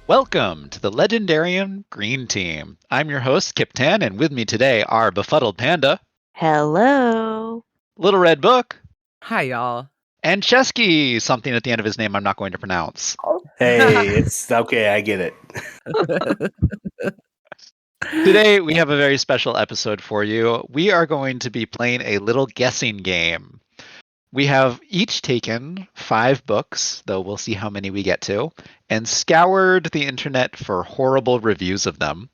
Welcome to the Legendarium Green Team. I'm your host, Kyptan, and with me today are Befuddled Hello. Little Red Book, Hi, y'all. and Cesky, something at the end of his name I'm not going to pronounce. Hey, it's okay, I get it. Today we have a very special episode for you. We are going to be playing a little guessing game. We have each taken 5 books, though we'll see how many we get to, and scoured the internet for horrible reviews of them.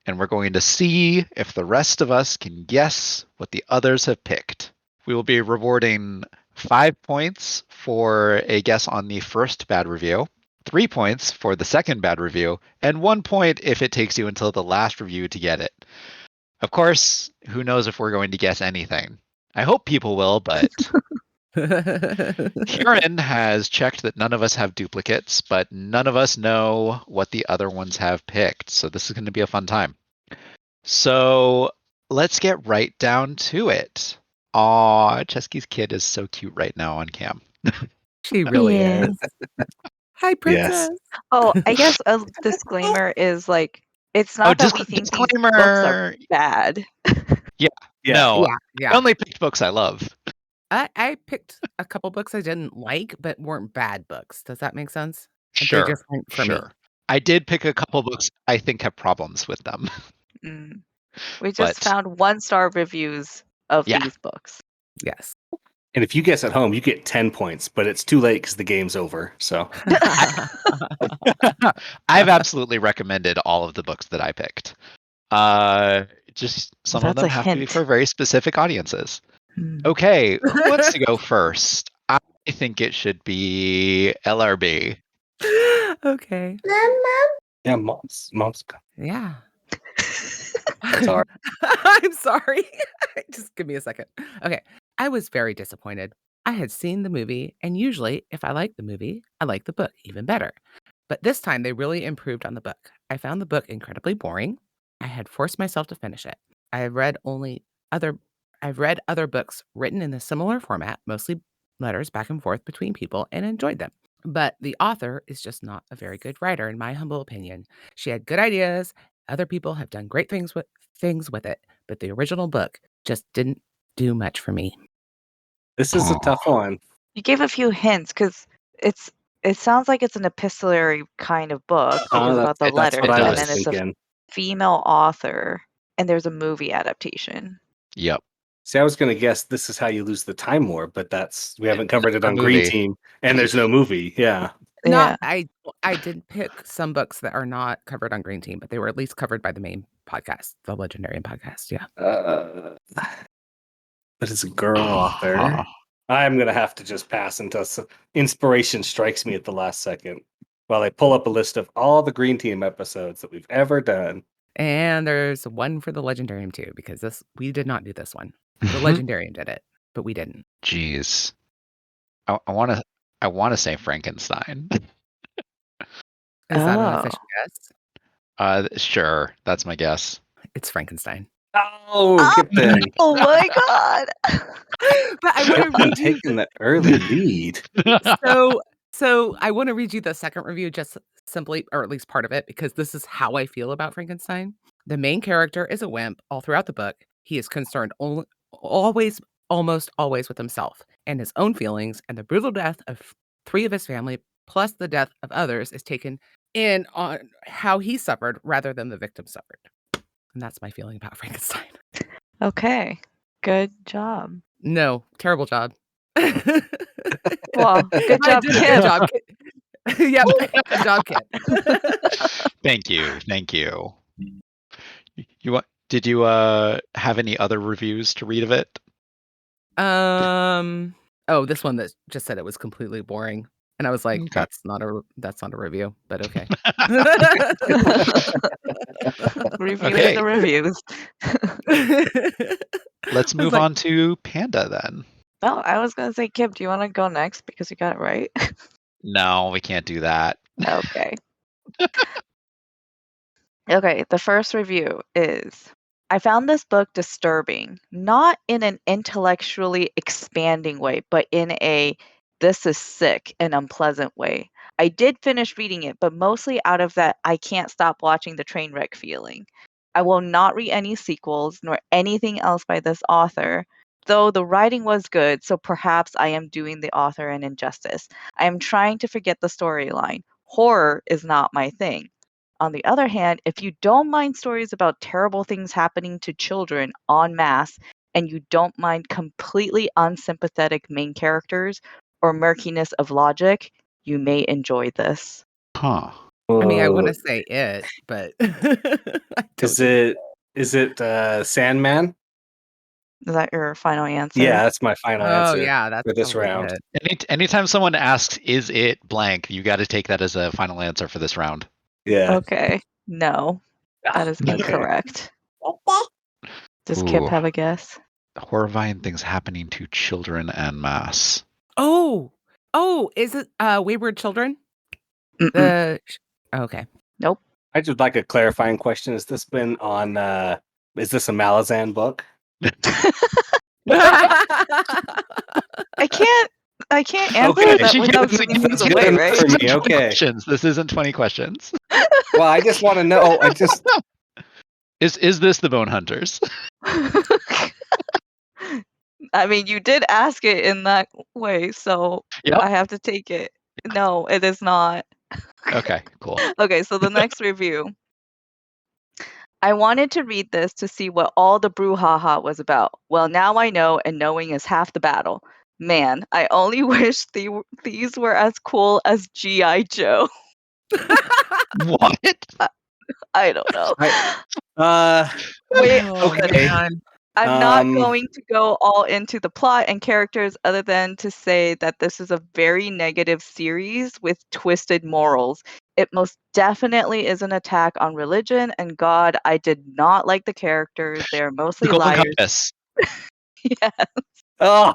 And we're going to see if the rest of us can guess what the others have picked. We will be rewarding 5 points for a guess on the first bad review, 3 points for the second bad review, and 1 point if it takes you until the last review to get it. Of course, who knows if we're going to guess anything. I hope people will, but Kieran has checked that none of us have duplicates, but none of us know what the other ones have picked. So this is going to be a fun time. So let's get right down to it. Aw, Chesky's kid is so cute right now on cam. She really Yes. is. Hi, princess. Oh, I guess a disclaimer is like it's not that we think these books are bad. No, Yeah. I only picked books I love. I picked a couple books I didn't like, but weren't bad books. Does that make sense? Sure, They just weren't for me. I did pick a couple books I think have problems with them. We just found 1-star reviews of these books. Yes. And if you guess at home, you get 10 points, but it's too late because the game's over. So I've absolutely recommended all of the books that I picked. Just some of them have to be for very specific audiences. Okay, who wants to go first? I think it should be LRB. Okay. yeah, mom's. Yeah. Sorry. I'm sorry. Just give me a second. Okay. I was very disappointed. I had seen the movie, and usually, if I like the movie, I like the book even better. But this time, they really improved on the book. I found the book incredibly boring. I had forced myself to finish it. I've read other books written in a similar format, mostly letters back and forth between people, and enjoyed them. But the author is just not a very good writer, in my humble opinion. She had good ideas. Other people have done great things with it, but the original book just didn't do much for me. This is a tough one. You gave a few hints because it sounds like it's an epistolary kind of book because about the letters, and then it's a female author, and there's a movie adaptation. Yep. See, I was going to guess this is how you lose the time war, but we haven't covered it on Green Team, and there's no movie. Yeah. No, I did pick some books that are not covered on Green Team, but they were at least covered by the main podcast, the Legendarium podcast. Yeah. But it's a girl author. I'm going to have to just pass until inspiration strikes me at the last second while I pull up a list of all the Green Team episodes that we've ever done. And there's one for the Legendarium too, because we did not do this one. The Legendarium did it, but we didn't. Jeez. I want to say Frankenstein. Is that an official guess? Sure. That's my guess. It's Frankenstein. Oh, Kyptan. Oh my god! But I want to read you taking that early lead. So I want to read you the second review, just simply, or at least part of it, because this is how I feel about Frankenstein. The main character is a wimp all throughout the book. He is concerned almost always with himself and his own feelings, and the brutal death of 3 of his family, plus the death of others, is taken in on how he suffered rather than the victim suffered. And that's my feeling about Frankenstein. Okay. Good job. No, terrible job. Well, good job, Kit. Good job, Kit. Yep, good job, Kit. Thank you. Did you have any other reviews to read of it? Oh, this one that just said it was completely boring. And I was like, Okay. that's not a review, but okay. Reviewing the reviews. Let's move on to Panda then. No, I was going to say, Kip, do you want to go next because you got it right? No, we can't do that. Okay. Okay, the first review is, I found this book disturbing, not in an intellectually expanding way, but in a this is sick and unpleasant way. I did finish reading it, but mostly out of that I can't stop watching the train wreck feeling. I will not read any sequels nor anything else by this author, though the writing was good, so perhaps I am doing the author an injustice. I am trying to forget the storyline. Horror is not my thing. On the other hand, if you don't mind stories about terrible things happening to children en masse, and you don't mind completely unsympathetic main characters or murkiness of logic, you may enjoy this. Huh. I mean, I want to say it, but Is it Sandman? Is that your final answer? Yeah, that's my final answer. Yeah, that's for this round. Anytime someone asks, "Is it blank?" you got to take that as a final answer for this round. Yeah. Okay. No, that is incorrect. Does Kip have a guess? Horrifying things happening to children en masse. Oh, is it Wayward Children? Okay. Nope. I just like a clarifying question. Has this been on? Is this a Malazan book? I can't answer that without giving things away, right? For me, okay. This isn't 20 questions. Well, I just want to know. Is this the Bone Hunters? I mean, you did ask it in that way, so I have to take it. No, it is not. Okay, cool. Okay, so the next review. I wanted to read this to see what all the brouhaha was about. Well, now I know, and knowing is half the battle. Man, I only wish these were as cool as G.I. Joe. What? I don't know. Wait, okay. I'm not going to go all into the plot and characters other than to say that this is a very negative series with twisted morals. It most definitely is an attack on religion and God. I did not like the characters. They're mostly liars. Yes. Oh.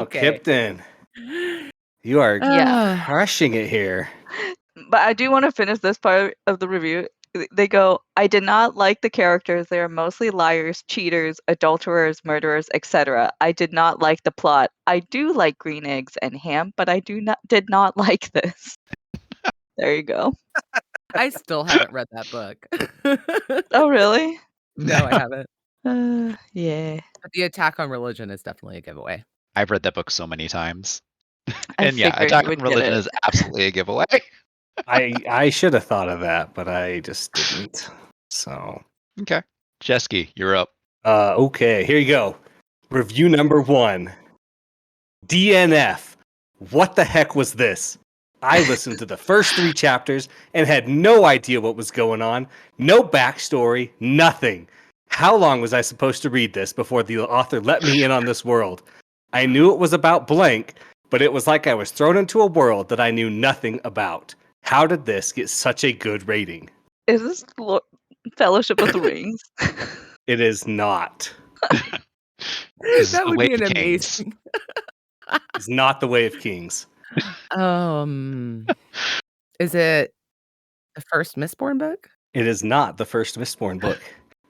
Okay. Kyptan. You are crushing it here. But I do want to finish this part of the review. They go, I did not like the characters. They are mostly liars, cheaters, adulterers, murderers, etc. I did not like the plot. I do like green eggs and ham, but I did not like this. There you go. I still haven't read that book. Oh, really? No, I haven't. Yeah. But the attack on religion is definitely a giveaway. I've read that book so many times. And attack on religion is absolutely a giveaway. I should have thought of that, but I just didn't. So okay, Cesky, you're up. Okay, here you go. Review number 1. DNF. What the heck was this? I listened to the first 3 chapters and had no idea what was going on. No backstory, nothing. How long was I supposed to read this before the author let me in on this world? I knew it was about blank, but it was like I was thrown into a world that I knew nothing about. How did this get such a good rating? Is this Fellowship of the Rings? It is not. That would be an amazing. It's not The Way of Kings. Is it the first Mistborn book? It is not the first Mistborn book.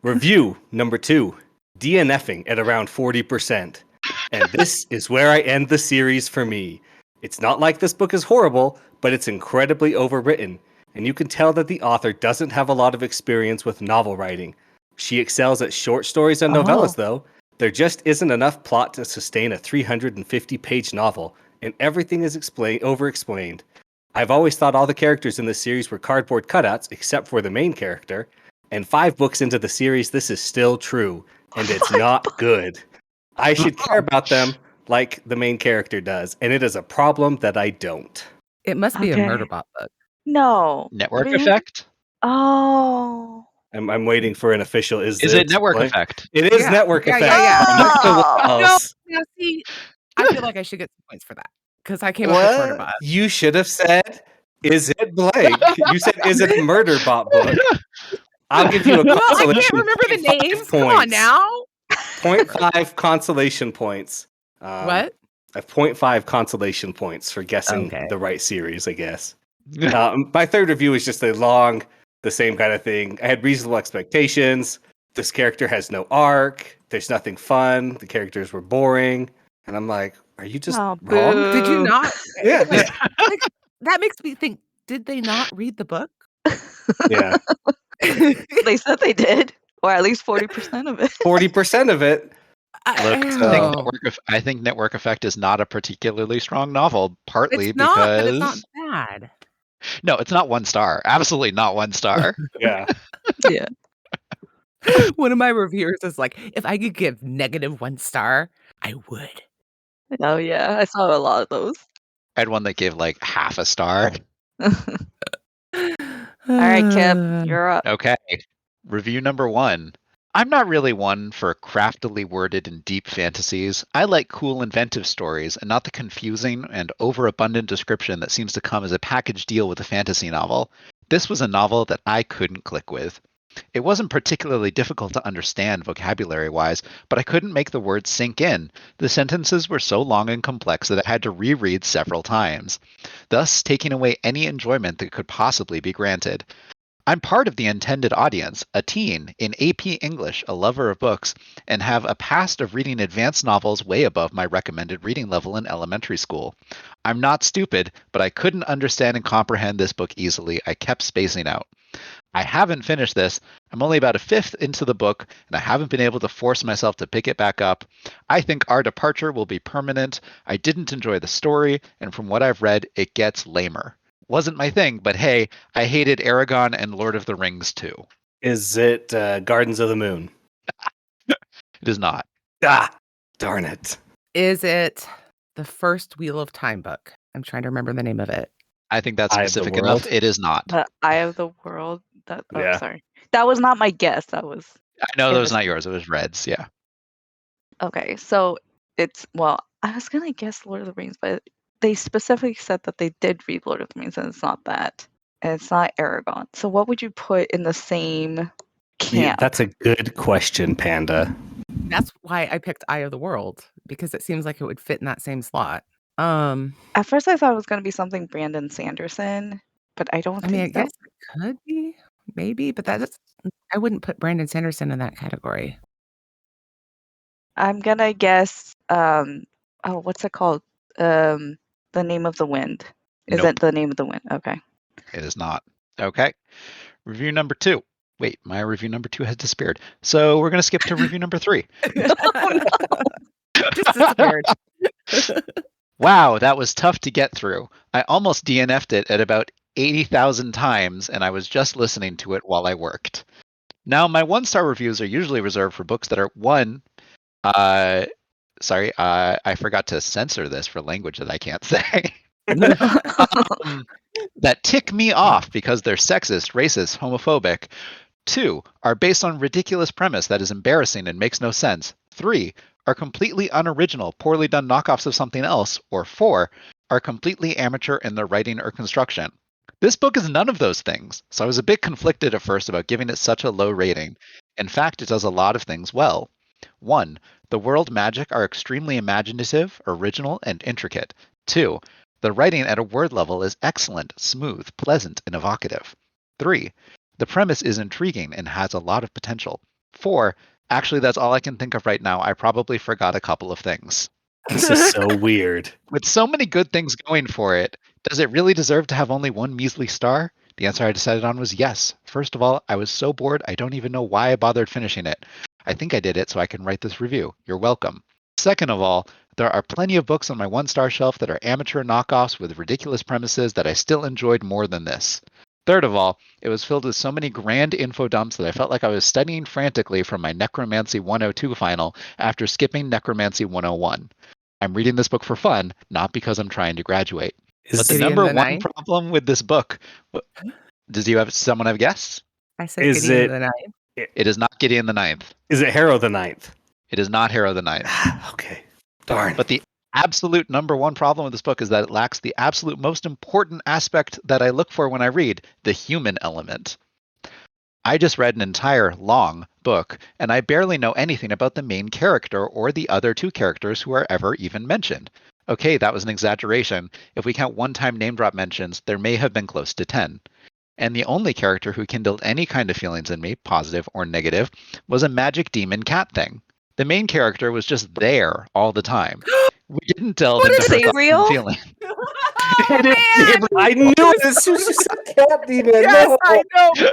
Review number 2. DNFing at around 40%. And this is where I end the series for me. It's not like this book is horrible, but it's incredibly overwritten, and you can tell that the author doesn't have a lot of experience with novel writing. She excels at short stories and novellas, though. There just isn't enough plot to sustain a 350-page novel, and everything is over-explained. I've always thought all the characters in this series were cardboard cutouts, except for the main character, and 5 books into the series, this is still true, and it's not good. I should care about them like the main character does, and it is a problem that I don't. It must be a Murderbot book. No. Network Effect? Oh. I'm waiting for an official. Is it Network Effect? It is Network Effect. Yeah. No, see, I feel like I should get some points for that because I came up with Murderbot. You should have said, "Is it blank?" You said, "Is it Murderbot book?" I'll give you a consolation. I can't remember the names. Come on now. 0.5 consolation points. What? I have 0.5 consolation points for guessing the right series, I guess. My third review is just the same kind of thing. I had reasonable expectations. This character has no arc. There's nothing fun. The characters were boring. And I'm like, are you just Oh, wrong? Did you boo. not? Yeah. Like, that makes me think, did they not read the book? Yeah. They said they did, or at least 40% of it. 40% of it. Look, Oh. I think Network Effect is not a particularly strong novel, partly It's not, but it's not because bad. no, it's not 1 star. Absolutely not 1 star. Yeah. Yeah. One of my reviewers is like, if I could give -1 star, I would. Oh, yeah. I saw a lot of those. I had one that gave like half a star. All right, Kip, you're up. Okay. Review number 1. I'm not really one for craftily worded and deep fantasies. I like cool, inventive stories and not the confusing and overabundant description that seems to come as a package deal with a fantasy novel. This was a novel that I couldn't click with. It wasn't particularly difficult to understand vocabulary-wise, but I couldn't make the words sink in. The sentences were so long and complex that I had to reread several times, thus taking away any enjoyment that could possibly be granted. I'm part of the intended audience, a teen in AP English, a lover of books, and have a past of reading advanced novels way above my recommended reading level in elementary school. I'm not stupid, but I couldn't understand and comprehend this book easily. I kept spacing out. I haven't finished this. I'm only about a fifth into the book, and I haven't been able to force myself to pick it back up. I think our departure will be permanent. I didn't enjoy the story, and from what I've read, it gets lamer. Wasn't my thing, but hey, I hated Aragon and Lord of the Rings too. Is it Gardens of the Moon? It is not. Ah, darn it. Is it the first Wheel of Time book? I'm trying to remember the name of it. I think that's Eye of the specific enough. World? It is not. The Eye of the World. Yeah. Sorry. That was not my guess. That was I know in that was this- not yours. It was Red's. Yeah. okay. So it's I was gonna guess Lord of the Rings, but they specifically said that they did read Lord of the Rings, and it's not that. And it's not Aragon. So what would you put in the same camp? Yeah, that's a good question, Panda. That's why I picked Eye of the World, because it seems like it would fit in that same slot. At first, I thought it was going to be something Brandon Sanderson, but I don't I mean, I think that. guess it could be, maybe, but I wouldn't put Brandon Sanderson in that category. I'm gonna guess. What's it called? The Name of the Wind. Is Nope. it The Name of the Wind? Okay. It is not. Okay. Review number 2. Wait, my review number 2 has disappeared. So we're going to skip to review number 3. Just disappeared. Wow, that was tough to get through. I almost DNF'd it at about 80,000 times, and I was just listening to it while I worked. Now, my 1-star reviews are usually reserved for books that are I forgot to censor this for language that I can't say. That tick me off because they're sexist, racist, homophobic. 2, are based on ridiculous premise that is embarrassing and makes no sense. 3, are completely unoriginal, poorly done knockoffs of something else. Or 4, are completely amateur in their writing or construction. This book is none of those things, so I was a bit conflicted at first about giving it such a low rating. In fact, it does a lot of things well. 1, the world magic are extremely imaginative, original, and intricate. 2, the writing at a word level is excellent, smooth, pleasant, and evocative. 3, the premise is intriguing and has a lot of potential. 4, actually, that's all I can think of right now. I probably forgot a couple of things. This is so weird. With so many good things going for it, does it really deserve to have only 1 measly star? The answer I decided on was yes. First of all, I was so bored I don't even know why I bothered finishing it. I think I did it so I can write this review. You're welcome. Second of all, there are plenty of books on my 1-star shelf that are amateur knockoffs with ridiculous premises that I still enjoyed more than this. Third of all, it was filled with so many grand info dumps that I felt like I was studying frantically for my Necromancy 102 final after skipping Necromancy 101. I'm reading this book for fun, not because I'm trying to graduate. But the Gideon number the 1 Ninth? problem with this book, does someone have a guess? I said Is Gideon it- the Ninth. It is not Gideon the Ninth. Is it Harrow the Ninth? It is not Harrow the Ninth. Okay. Darn. But the absolute number 1 problem with this book is that it lacks the absolute most important aspect that I look for when I read, the human element. I just read an entire long book, and I barely know anything about the main character or the other 2 characters who are ever even mentioned. Okay, that was an exaggeration. If we count one-time name drop mentions, there may have been close to 10. And the only character who kindled any kind of feelings in me, positive or negative, was a magic demon cat thing. The main character was just there all the time. We didn't delve What into is her thoughts and Sabriel? feelings. Oh, It is man! Sabriel. I knew it as soon as you said cat demon. Yes, No. I know.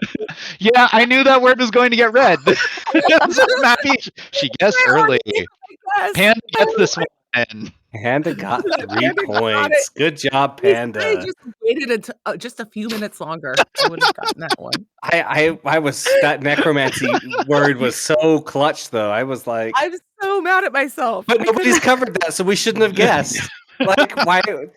Yeah, I knew that word was going to get read. So I'm happy she guessed early. Yes. Panda gets this one. Panda got 3 Panda got points. Good job, I Panda. just waited until just a few minutes longer. I would have gotten that one. I was that necromancy word was so clutch though. I was like, I'm so mad at myself. but I nobody's couldn't- covered that, so we shouldn't have guessed. Like, why did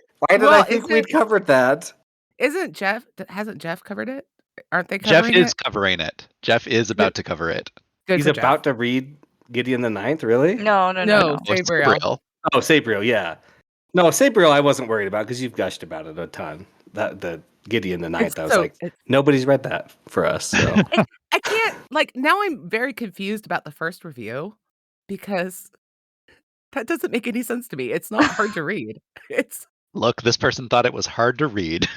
Well, I think is we'd it- covered that? Isn't Jeff? Hasn't Jeff covered it? Aren't they Jeff covering is it? covering it. Jeff is about to cover it. Good He's for Jeff. about to read Gideon the Ninth, really? No. No, Or Sabriel. Sabriel. Oh, Sabriel, yeah. No, Sabriel I wasn't worried about because you've gushed about it a ton. The Gideon the Ninth, I was like, nobody's read that for us. So I can't now I'm very confused about the first review because that doesn't make any sense to me. It's not hard to read. It's Look, this person thought it was hard to read.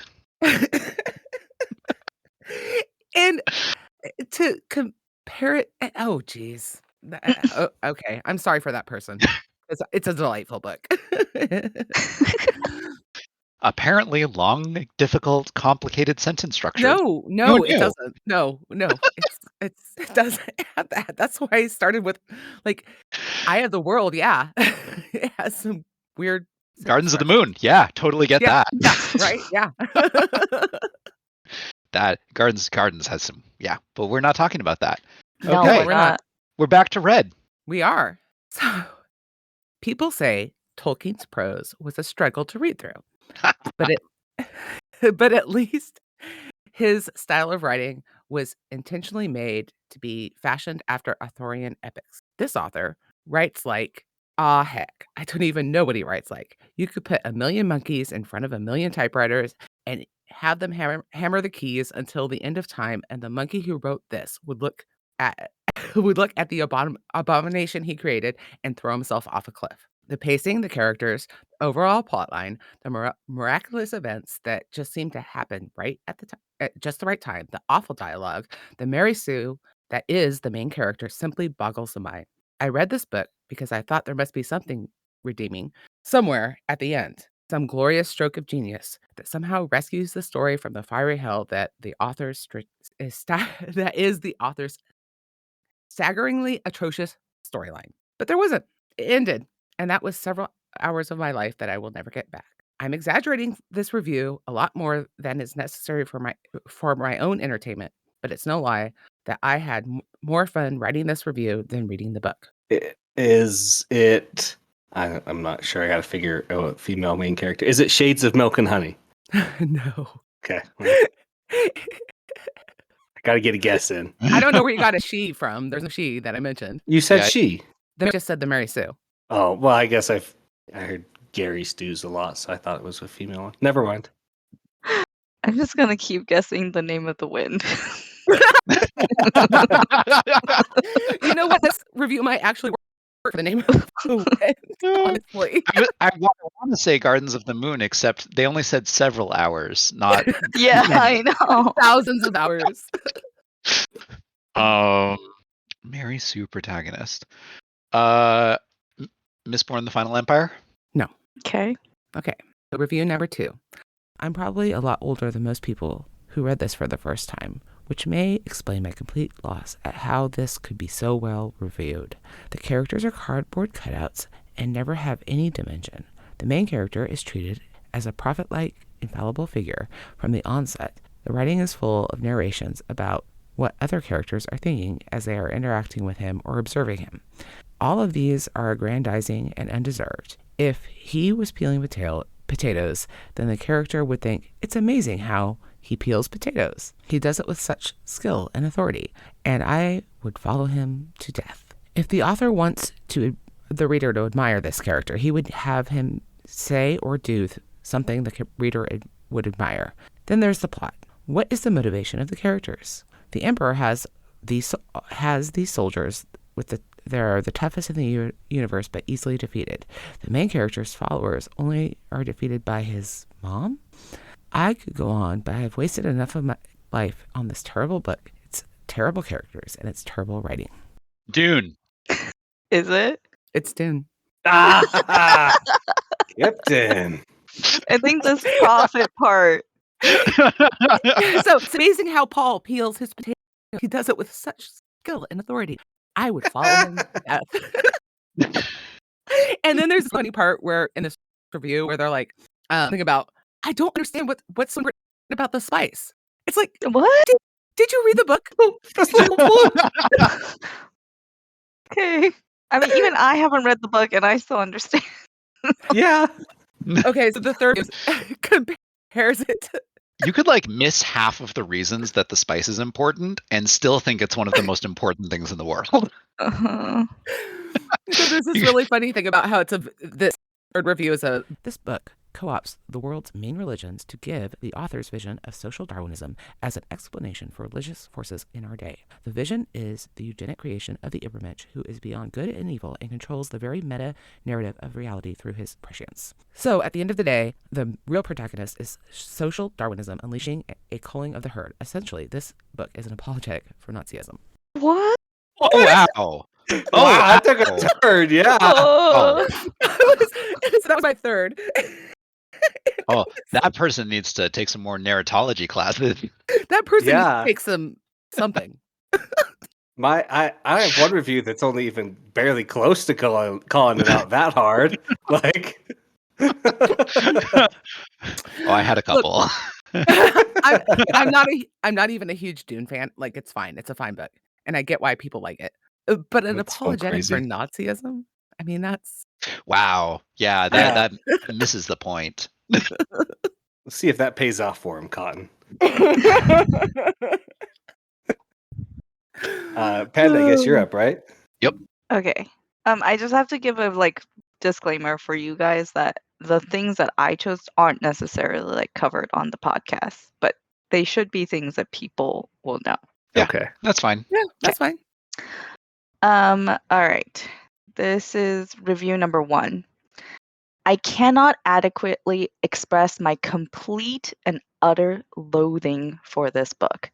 and to compare it. Oh, geez. Okay, I'm sorry for that person. It's a delightful book. Apparently long, difficult, complicated sentence structure. No, Who it knew? doesn't. No. It doesn't have that. That's why I started with Eye of the World. Yeah, it has some weird sentence Gardens of the structure. Moon. Yeah, totally get that. Yeah, right. Yeah. That Gardens has some. Yeah, but we're not talking about that. No, Okay. we're not. We're back to red. We are. So people say Tolkien's prose was a struggle to read through, but but at least his style of writing was intentionally made to be fashioned after Arthurian epics. This author writes like, heck, I don't even know what he writes like. You could put 1,000,000 monkeys in front of 1,000,000 typewriters and have them hammer the keys until the end of time, and the monkey who wrote this would look at the abomination he created and throw himself off a cliff. The pacing, the characters, overall plotline, the miraculous events that just seem to happen right at the time, at just the right time, the awful dialogue, the Mary Sue that is the main character simply boggles the mind. I read this book because I thought there must be something redeeming somewhere at the end, some glorious stroke of genius that somehow rescues the story from the fiery hell that the author's that is the author's staggeringly atrocious storyline. But there wasn't. It ended. And that was several hours of my life that I will never get back. I'm exaggerating this review a lot more than is necessary for my own entertainment, but it's no lie that I had more fun writing this review than reading the book. is it? I'm not sure. I got to figure out female main character. Is it Shades of Milk and Honey? No. Okay. I got to get a guess in. I don't know where you got a she from. There's no she that I mentioned. You said Yeah. she. They just said the Mary Sue. Oh, well, I guess I heard Gary Stews a lot, so I thought it was a female one. Never mind. I'm just gonna keep guessing the name of the wind. You know what? This review might actually work for the name of the wind, honestly. I want to say Gardens of the Moon, except they only said several hours, not Yeah, I know. Thousands of hours. Mary Sue protagonist. Mistborn: The Final Empire. Okay. Okay, so review number 2. I'm probably a lot older than most people who read this for the first time, which may explain my complete loss at how this could be so well reviewed. The characters are cardboard cutouts and never have any dimension. The main character is treated as a prophet-like, infallible figure from the onset. The writing is full of narrations about what other characters are thinking as they are interacting with him or observing him. All of these are aggrandizing and undeserved. If he was peeling potatoes, then the character would think, it's amazing how he peels potatoes. He does it with such skill and authority, and I would follow him to death. If the author wants the reader to admire this character, he would have him say or do something the reader would admire. Then there's the plot. What is the motivation of the characters? The Emperor has these soldiers they're the toughest in the universe, but easily defeated. The main character's followers only are defeated by his mom? I could go on, but I have wasted enough of my life on this terrible book. It's terrible characters, and it's terrible writing. Dune. Is it? It's Dune. Ah, Kyptan. I think this profit part. So it's amazing how Paul peels his potato. He does it with such skill and authority. I would follow him to death. And then there's this funny part where in this review where they're like, think about, I don't understand what's so great about the spice. It's like, What? did you read the book? That's the whole point. Okay. I mean, even I haven't read the book and I still understand. Yeah. Okay, so the third is compares it to You could like miss half of the reasons that the spice is important and still think it's one of the most important things in the world. Uh-huh. So there's this really funny thing about how this third review is this book co-ops the world's main religions to give the author's vision of social Darwinism as an explanation for religious forces in our day. The vision is the eugenic creation of the Ibermensch, who is beyond good and evil and controls the very meta narrative of reality through his prescience. So at the end of the day, the real protagonist is social Darwinism unleashing a culling of the herd. Essentially, this book is an apologetic for Nazism. What? Oh wow! Oh, wow, that took a turn. Yeah. Oh. So that was my third. Oh, that person needs to take some more narratology classes. That person needs Yeah. to take something. I have one review that's only even barely close to calling it out that hard. Like, Oh, I had a couple. I'm not even a huge Dune fan. Like, it's fine. It's a fine book, and I get why people like it. But an That's so apologetic for crazy. Nazism? I mean, that's Wow. Yeah, that misses the point. Let's see if that pays off for him, Cotton. Panda, I guess you're up, right? Okay. I just have to give a disclaimer for you guys that the things that I chose aren't necessarily covered on the podcast, but they should be things that people will know. Yeah. Okay. That's fine. Yeah, that's fine. All right. This is review number 1. I cannot adequately express my complete and utter loathing for this book.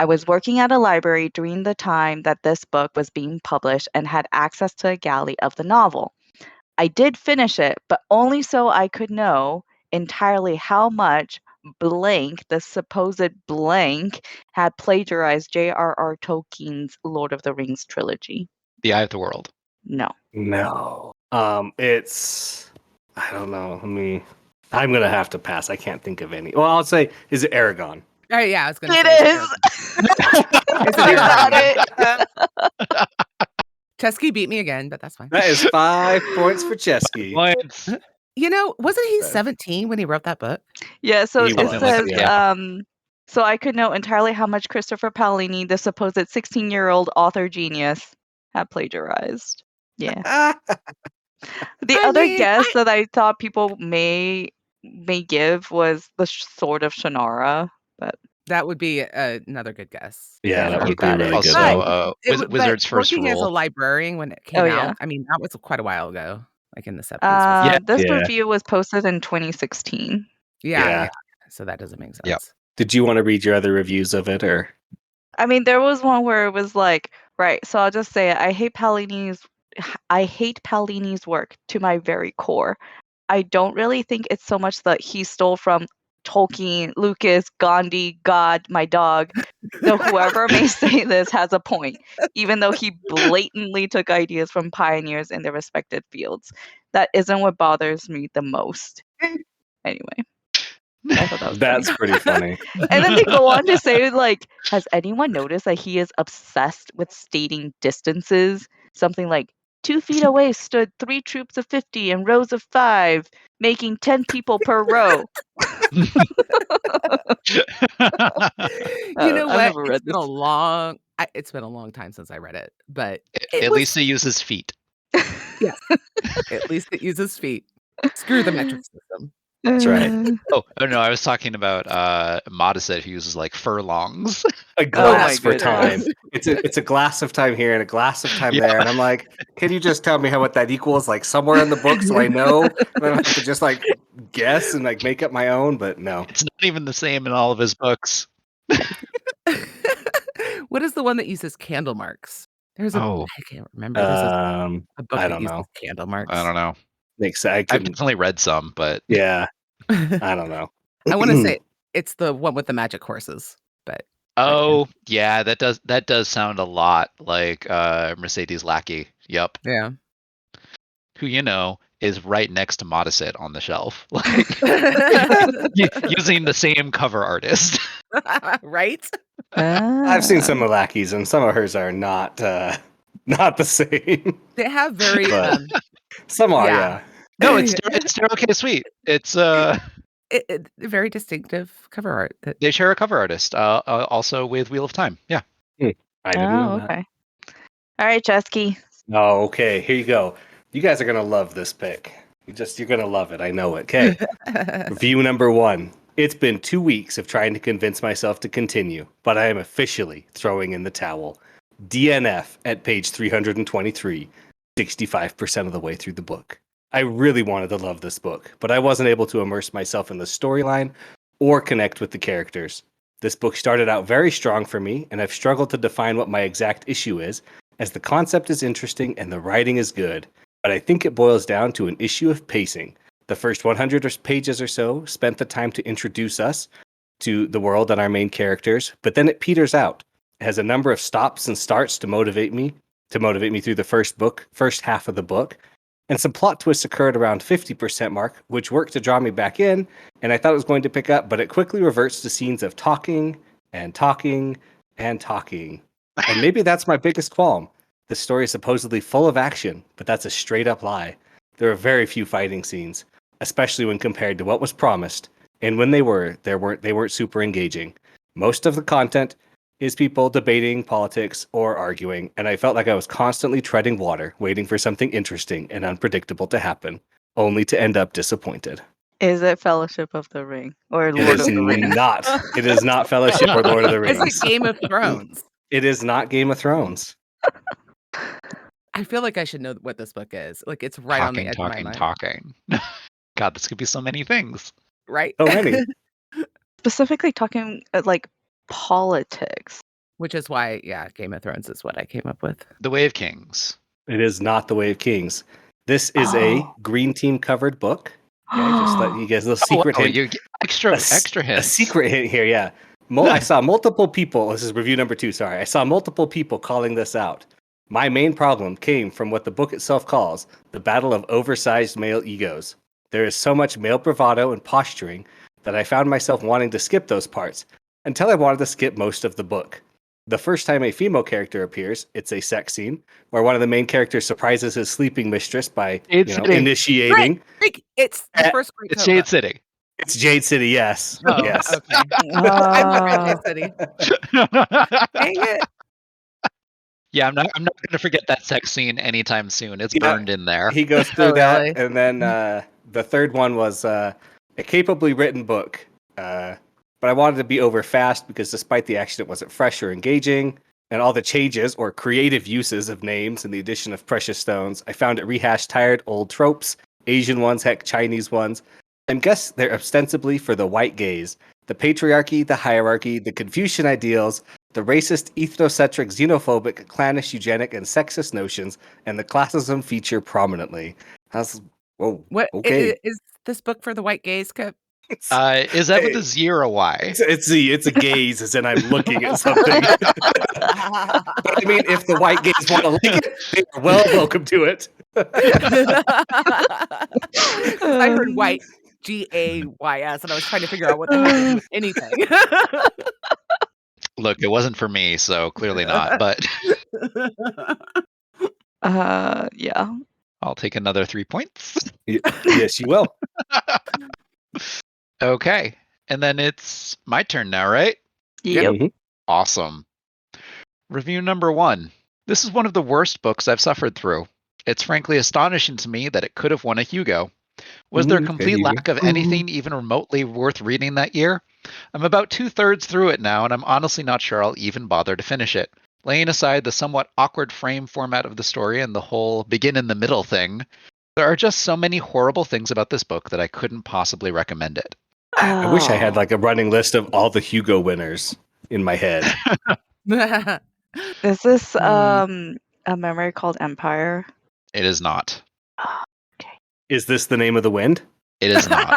I was working at a library during the time that this book was being published and had access to a galley of the novel. I did finish it, but only so I could know entirely how much blank, the supposed blank, had plagiarized J.R.R. Tolkien's Lord of the Rings trilogy. The Eye of the World. No. No. It's I don't know. I'm gonna have to pass. I can't think of any. Well, I'll say, is it Aragon? Oh, yeah, I was going to It say is! It's You got Aragon. it! Cesky beat me again, but that's fine. That is 5 points for Cesky. Points. You know, wasn't he Okay. 17 when he wrote that book? Yeah, so He it was, says, yeah. so I could know entirely how much Christopher Paolini, the supposed 16-year-old author genius, had plagiarized. Yeah. The other guess that I thought people may give was the Sword of Shannara, but That would be another good guess. Yeah, that you would be got it. really good. Also, But Wizard's First working as a Rule. librarian when it came Oh, out, yeah. I mean, that was quite a while ago, like in the 70s. wasn't it? This Yeah. review was posted in 2016. Yeah. So that doesn't make sense. Yep. Did you want to read your other reviews of it, or? I mean, there was one where it was like, right, so I'll just say it. I hate Paolini's work to my very core. I don't really think it's so much that he stole from Tolkien, Lucas, Gandhi, God, my dog. Though whoever may say this has a point, even though he blatantly took ideas from pioneers in their respective fields. That isn't what bothers me the most. Anyway, I thought that was That's funny. pretty funny. And then they go on to say, has anyone noticed that he is obsessed with stating distances? Something like 2 feet away stood 3 troops of 50 in rows of 5, making 10 people per row. You know I've what? never read It's been a long time since I read it, but At least he uses feet. yes, at least it uses feet. Screw the metric system. That's right. Oh no, I was talking about Modestet, who uses like furlongs. A glass for goodness. time. It's a glass of time here and a glass of time there, and I'm like, can you just tell me what that equals? Like somewhere in the book, so I know. And I don't have to just guess and make up my own. But no, It's not even the same in all of his books. What is the one that uses candle marks? There's Oh. I can't remember. There's a book I that don't uses know. candle marks. I don't know. Makes I I've couldn't. definitely read some, but Yeah, I don't know. I want to say it's the one with the magic horses, but oh yeah, that does sound a lot like Mercedes Lackey. Yep. yeah. Who is right next to Modicet on the shelf, like using the same cover artist. Right? I've seen some Ah. of Lackey's, and some of hers are not the same. They have very But some are, yeah. No, it's Daryl K. Sweet. It's very distinctive cover art. they share a cover artist, also with Wheel of Time. Yeah. I didn't know Oh, that. okay. All right, Cesky. Oh, okay. Here you go. You guys are gonna love this pick. You're gonna love it. I know it. Okay. Review number 1. It's been 2 weeks of trying to convince myself to continue, but I am officially throwing in the towel. DNF at page 323, 65% of the way through the book. I really wanted to love this book, but I wasn't able to immerse myself in the storyline or connect with the characters. This book started out very strong for me, and I've struggled to define what my exact issue is, as the concept is interesting and the writing is good, but I think it boils down to an issue of pacing. The first 100 pages or so spent the time to introduce us to the world and our main characters, but then it peters out. It has a number of stops and starts to motivate me through the first half of the book. And some plot twists occurred around 50% mark, which worked to draw me back in, and I thought it was going to pick up, but it quickly reverts to scenes of talking and talking and talking. And maybe that's my biggest qualm. The story is supposedly full of action, but that's a straight up lie. There are very few fighting scenes, especially when compared to what was promised, and when they weren't super engaging. Most of the content is people debating politics or arguing, and I felt like I was constantly treading water, waiting for something interesting and unpredictable to happen, only to end up disappointed. Is it Fellowship of the Ring or It Lord is of the Rings? not. It is not Fellowship or Lord of the It's Rings. like Game of Thrones. It is not Game of Thrones. I feel like I should know what this book is. Like it's right on the edge of my mind. Talking. God, this could be so many things. Right? So many. Specifically talking like politics. Which is why, yeah, Game of Thrones is what I came up with. The Way of Kings. It is not The Way of Kings. This is a green team covered book. Okay, just let you guys a little secret hint. You get extra hint. A secret hint here, yeah. I saw multiple people. This is review number 2. Sorry, I saw multiple people calling this out. My main problem came from what the book itself calls the battle of oversized male egos. There is so much male bravado and posturing that I found myself wanting to skip those parts until I wanted to skip most of the book. The first time a female character appears, it's a sex scene where one of the main characters surprises his sleeping mistress by initiating. Right. It's the first great It's Jade City. It's Jade City, yes. Oh, yes. Okay. I love Jade City. Dang it. Yeah, I'm not going to forget that sex scene anytime soon. It's burned in there. He goes through that, really? and then the third one was a capably written book. But I wanted to be over fast because despite the action, it wasn't fresh or engaging. And all the changes or creative uses of names and the addition of precious stones, I found it rehashed tired old tropes, Asian ones, heck, Chinese ones. I guess they're ostensibly for the white gaze. The patriarchy, the hierarchy, the Confucian ideals, the racist, ethnocentric, xenophobic, clannish, eugenic, and sexist notions, and the classism feature prominently. What okay. is this book for the white gaze, Kip? Is that with a Z or a Y? It's a gaze, as in I'm looking at something. But I mean, if the white gays want to like it, they are well welcome to it. I heard white, GAYS, and I was trying to figure out what that had to do with anything. Look, it wasn't for me, so clearly not. But yeah. I'll take another 3 points. Yes, you will. Okay, and then it's my turn now, right? Yep. Mhm. Awesome. Review number 1. This is one of the worst books I've suffered through. It's frankly astonishing to me that it could have won a Hugo. Was there complete lack of anything even remotely worth reading that year? I'm about 2/3 through it now, and I'm honestly not sure I'll even bother to finish it. Laying aside the somewhat awkward frame format of the story and the whole begin in the middle thing, there are just so many horrible things about this book that I couldn't possibly recommend it. I wish I had like a running list of all the Hugo winners in my head. Is this Hmm. a memory called Empire? It is not. Oh, Is this the name of the wind? It is not.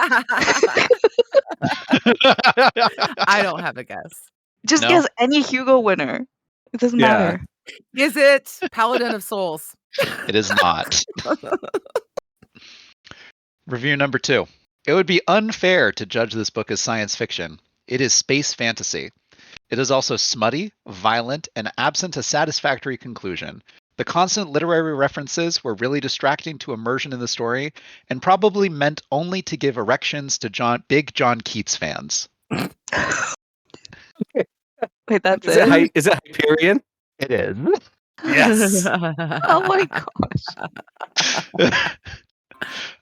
I don't have a guess. just No? guess any Hugo winner. It doesn't Yeah. matter. Is it Paladin of Souls? It is not. Review number 2. It would be unfair to judge this book as science fiction. It is space fantasy. It is also smutty, violent, and absent a satisfactory conclusion. The constant literary references were really distracting to immersion in the story and probably meant only to give erections to big John Keats fans. Wait, that's Is it? it Hyperion? It is. Yes. Oh my gosh.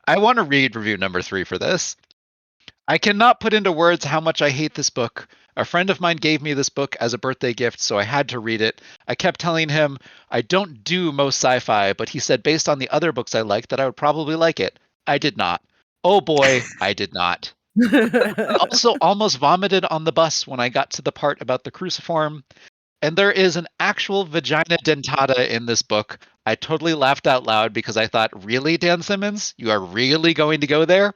I want to read review number 3 for this. I cannot put into words how much I hate this book. A friend of mine gave me this book as a birthday gift, so I had to read it. I kept telling him I don't do most sci-fi, but he said based on the other books I liked that I would probably like it. I did not. Oh boy, I did not. I also almost vomited on the bus when I got to the part about the cruciform. And there is an actual vagina dentata in this book. I totally laughed out loud because I thought, really, Dan Simmons? You are really going to go there?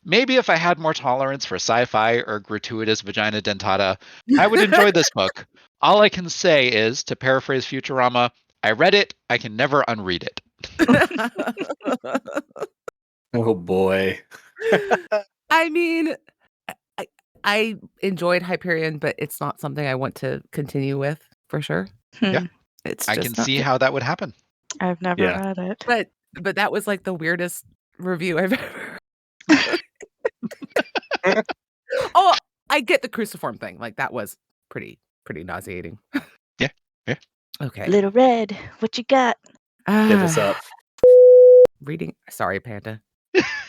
Maybe if I had more tolerance for sci-fi or gratuitous vagina dentata, I would enjoy this book. All I can say is, to paraphrase Futurama, I read it, I can never unread it. Oh boy. I mean, I enjoyed Hyperion, but it's not something I want to continue with for sure. Yeah. It's I just can not see good. how that would happen. I've never Yeah. read it. But that was like the weirdest review I've ever. Oh, I get the cruciform thing. Like that was pretty nauseating. Yeah. Okay. Little Red, what you got? Hit us up. Reading. Sorry, Panda.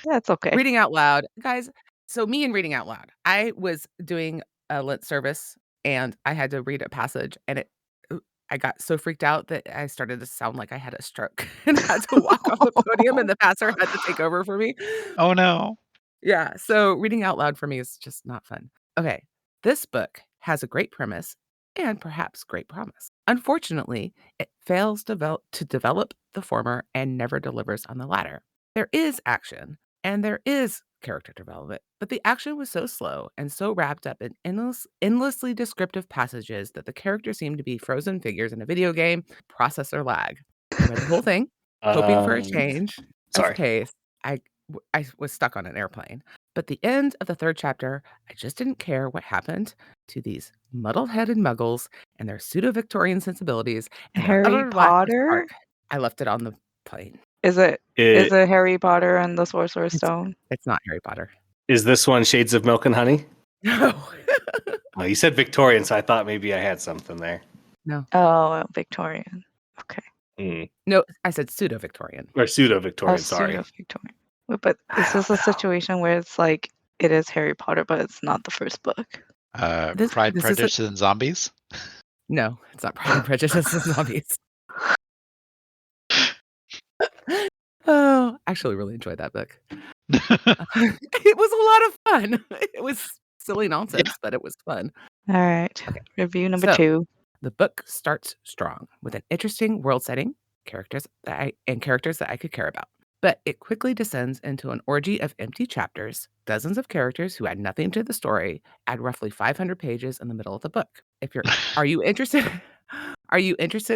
That's okay. Reading out loud, guys. So me and reading out loud. I was doing a Lent service and I had to read a passage, and I got so freaked out that I started to sound like I had a stroke and had to walk off the podium, and the pastor had to take over for me. Oh no. Yeah, so reading out loud for me is just not fun. Okay, this book has a great premise and perhaps great promise. Unfortunately, it fails to develop the former and never delivers on the latter. There is action and there is character development, but the action was so slow and so wrapped up in endlessly descriptive passages that the characters seem to be frozen figures in a video game. Processor lag. I read the whole thing, hoping for a change of Sorry. pace. I was stuck on an airplane. But the end of the 3rd chapter, I just didn't care what happened to these muddle-headed muggles and their pseudo-Victorian sensibilities and their Harry utter lack of Potter? spark. I left it on the plane. Is it It- Harry Potter and the Sorcerer's Stone? It's not Harry Potter. Is this one Shades of Milk and Honey? No. Oh, you said Victorian, so I thought maybe I had something there. Oh, Victorian. Okay. No, I said pseudo-Victorian. Or pseudo-Victorian, Oh, sorry. pseudo-Victorian. But is this a situation where it's like it is Harry Potter, but it's not the first book? This Pride, is Prejudice, and Zombies? No, it's not Pride and Prejudice and Zombies. Oh, I actually really enjoyed that book. It was a lot of fun. It was silly nonsense, but it was fun. All right. Okay. Review number So- 2. The book starts strong with an interesting world setting, characters that I could care about. But it quickly descends into an orgy of empty chapters, dozens of characters who add nothing to the story, add roughly 500 pages in the middle of the book. Are you interested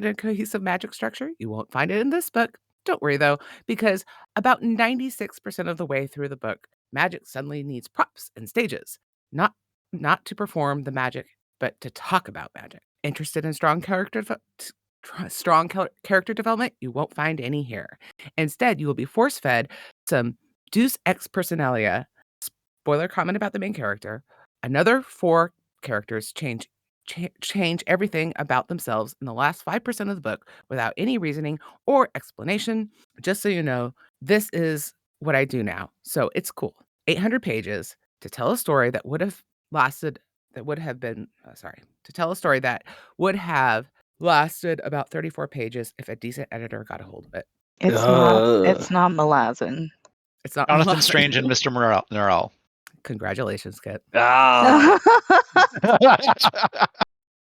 in cohesive magic structure? You won't find it in this book. Don't worry though, because about 96% of the way through the book, magic suddenly needs props and stages, not to perform the magic, but to talk about magic. Interested in strong character development? You won't find any here. Instead, you will be force-fed some Deus Ex Personalia. Spoiler comment about the main character. Another 4 characters change everything about themselves in the last 5% of the book without any reasoning or explanation. Just so you know, this is what I do now. So it's cool. 800 pages to tell a story that would have lasted about 34 pages if a decent editor got a hold of it. It's not Malazan. It's not Jonathan Malazan. Strange and Mr. Norrell. Congratulations, Kit. Ah,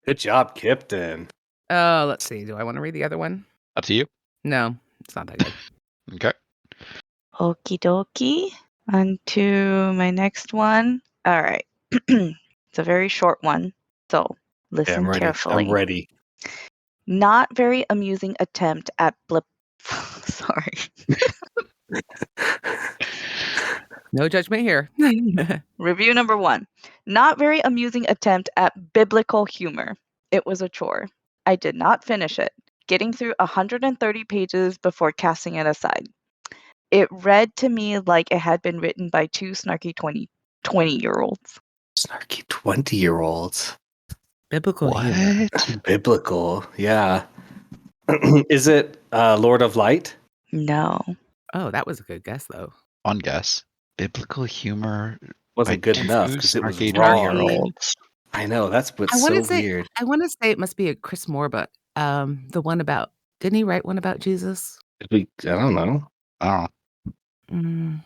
good job, Kyptan. Oh, let's see. Do I want to read the other one? Up to you. No, it's not that good. Okay. Okie dokie. On to my next one. All right. It's a very short one, so Yeah, listen I'm ready. carefully. I'm ready. Not very amusing attempt at blip. Sorry. No judgment here. Review number 1. Not very amusing attempt at biblical humor. It was a chore. I did not finish it, getting through 130 pages before casting it aside. It read to me like it had been written by two snarky 20-year-olds. Snarky 20-year-olds. Biblical humor. What? Biblical, yeah. Is it Lord of Light? No. Oh, that was a good guess, though. One guess. Biblical humor. Wasn't by good two enough because it was snarky wrong. 20-year-olds. I know, that's what's I so want to say. weird. I want to say it must be a Chris Moore book. The one about. Didn't he write one about Jesus? I don't know. Oh. Well,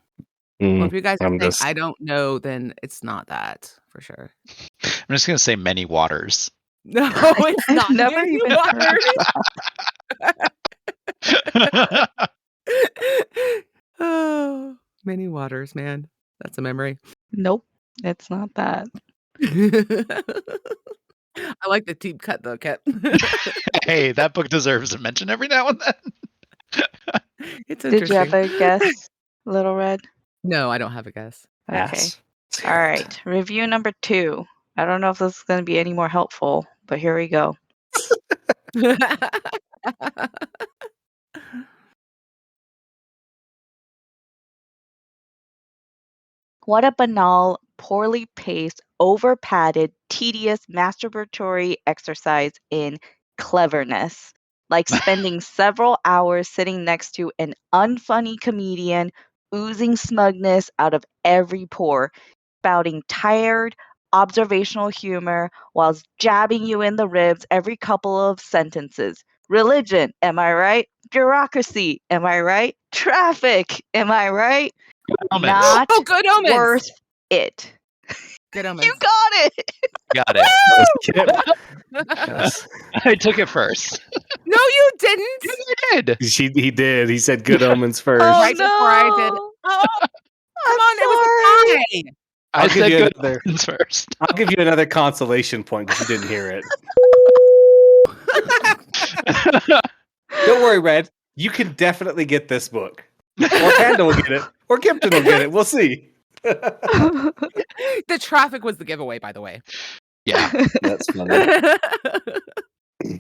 if you guys are I'm saying just- I don't know, then it's not that for sure. I'm just gonna say Many Waters. No, it's not. Never Many even heard Waters. Oh, Many Waters, man. That's a memory. Nope. It's not that. I like the deep cut though, Kat. Hey, that book deserves a mention every now and then. It's Did interesting. you have a guess, Little Red? No, I don't have a guess. Okay. Yes. Let's hear All it. right. Review number 2. I don't know if this is going to be any more helpful, but here we go. What a banal, poorly paced, over padded, tedious masturbatory exercise in cleverness. Like spending several hours sitting next to an unfunny comedian oozing smugness out of every pore, spouting tired, observational humor whilst jabbing you in the ribs every couple of sentences. Religion, am I right? Bureaucracy, am I right? Traffic, am I right? Omens. Not Oh, Good Omens. worth it. Good Omens. You got it. Got it. Kip. Yes. I took it first. No, you didn't. I did. He did. He said Good Omens first. Oh, Right before I did. no. Oh, come I'm on, it was a tie. I I'll give said you good another- ones first. I'll give you another consolation point because you didn't hear it. Don't worry, Red. You can definitely get this book. Or Panda will get it. Or Kyptan will get it. We'll see. The traffic was the giveaway, by the way. Yeah. That's funny.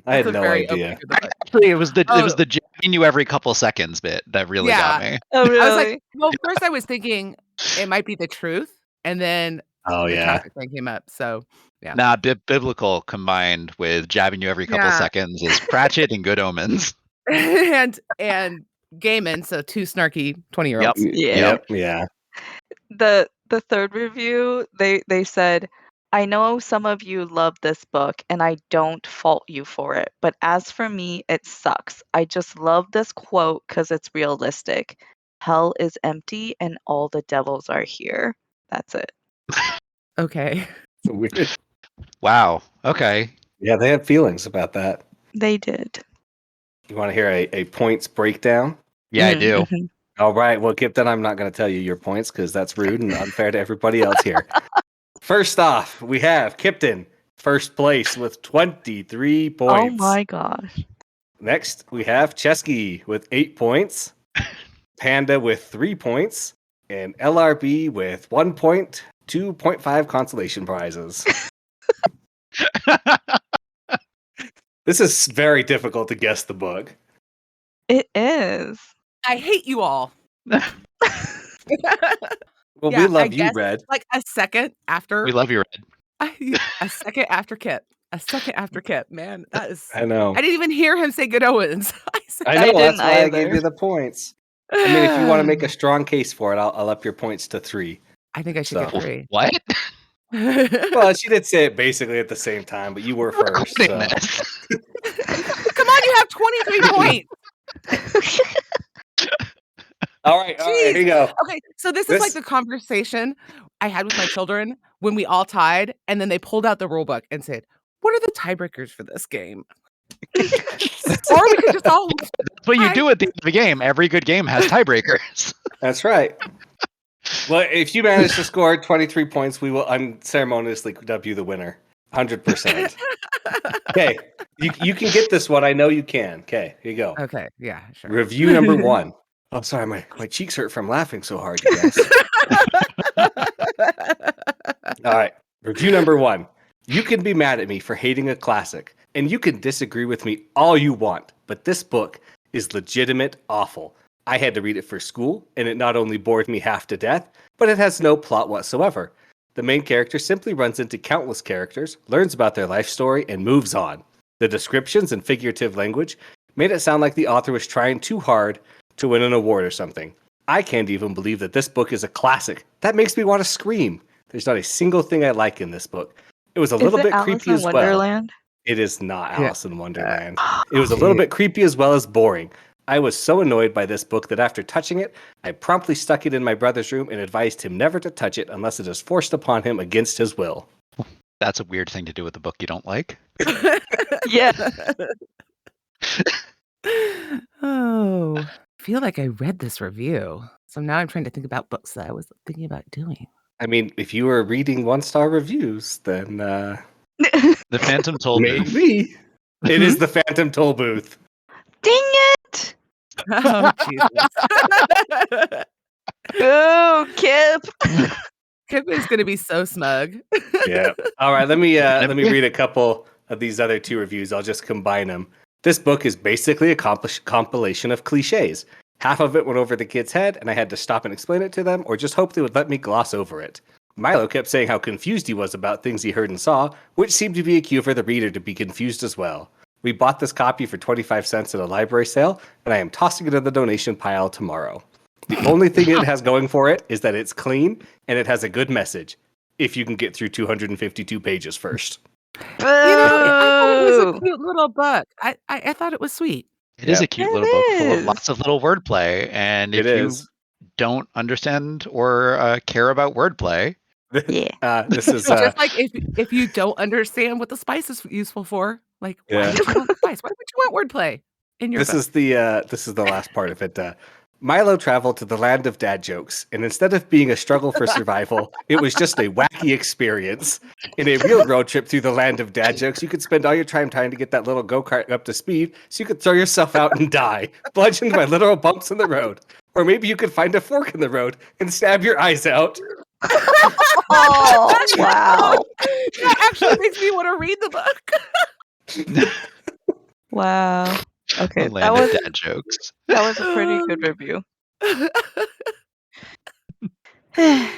I had no idea. Actually, it was the Oh. jabbing you every couple seconds bit that really got me. Oh, I was really? like, well, first I was thinking it might be the truth, and then Oh, the yeah. traffic thing came up. So yeah. Nah, biblical combined with jabbing you every couple Yeah. seconds is Pratchett and Good Omens. and Gaiman, so two snarky 20-year-olds. Yeah. Yeah. The third review, they said, I know some of you love this book and I don't fault you for it, but as for me, it sucks. I just love this quote because it's realistic. Hell is empty and all the devils are here. That's it. Okay. So weird. Wow. Okay. Yeah, they had feelings about that. They did. You want to hear a points breakdown? Yeah, I do. Mhm. All right. Well, Kyptan, I'm not going to tell you your points because that's rude and unfair to everybody else here. First off, we have Kyptan, first place with 23 points. Oh my gosh. Next, we have Cesky with 8 points, Panda with 3 points, and LRB with 1 point, 2.5 consolation prizes. This is very difficult to guess the book. It is. I hate you all. Well, Yeah, we love I you, guess Red. like a second after We love you, Red. a second after Kip. A second after Kip. Man, that is I know. I didn't even hear him say Good Owens. I know. I That's didn't why I gave either. you the points. I mean, if you want to make a strong case for it, I'll up your points to 3. I think I should So- get 3. What? Well, she did say it basically at the same time, but you were first. Recording So. this. Come on, you have 23 points. All right, here you go. Okay, so this is like the conversation I had with my children when we all tied, and then they pulled out the rule book and said, "What are the tiebreakers for this game?" Or we could just all. That's what you do at the end of a game. Every good game has tiebreakers. That's right. Well, if you manage to score 23 points, we will unceremoniously dub you the winner. 100%. Okay, you can get this one. I know you can. Okay, here you go. Okay, yeah, sure. Review number 1. Oh, sorry, my cheeks hurt from laughing so hard, you guys. All right, review number 1. You can be mad at me for hating a classic, and you can disagree with me all you want, but this book is legitimate awful. I had to read it for school, and it not only bored me half to death, but it has no plot whatsoever. The main character simply runs into countless characters, learns about their life story, and moves on. The descriptions and figurative language made it sound like the author was trying too hard to win an award or something. I can't even believe that this book is a classic. That makes me want to scream. There's not a single thing I like in this book. It was a little bit creepy as well. Wonderland? It is not Alice in Wonderland. It was a little bit creepy as well as boring. I was so annoyed by this book that after touching it, I promptly stuck it in my brother's room and advised him never to touch it unless it is forced upon him against his will. That's a weird thing to do with a book you don't like. Yeah. Oh, I feel like I read this review. So now I'm trying to think about books that I was thinking about doing. I mean, if you were reading 1-star reviews, then The Phantom Toll Booth. maybe. It is the Phantom Toll Booth. Dang it! Oh, Jesus. Go, Kip! Kip is going to be so smug. Yeah. All right, let me read a couple of these other 2 reviews. I'll just combine them. This book is basically a compilation of cliches. Half of it went over the kid's head, and I had to stop and explain it to them, or just hope they would let me gloss over it. Milo kept saying how confused he was about things he heard and saw, which seemed to be a cue for the reader to be confused as well. We bought this copy for 25 cents at a library sale, and I am tossing it in the donation pile tomorrow. The only thing it has going for it is that it's clean, and it has a good message, if you can get through 252 pages first. Boo! I thought it was a cute little book. I thought it was sweet. It is a cute little book full of lots of little wordplay, and if you don't understand or care about wordplay, this is just like if you don't understand what the spice is useful for, like why would you want the spice? Why would you want wordplay in your book? This is the last part of it. Milo traveled to the land of dad jokes, and instead of being a struggle for survival, it was just a wacky experience. In a real road trip through the land of dad jokes, you could spend all your time trying to get that little go-kart up to speed so you could throw yourself out and die, bludgeoned by literal bumps in the road. Or maybe you could find a fork in the road and stab your eyes out. Oh, wow. That actually makes me want to read the book. Wow. Okay, that was dad jokes. That was a pretty good review. A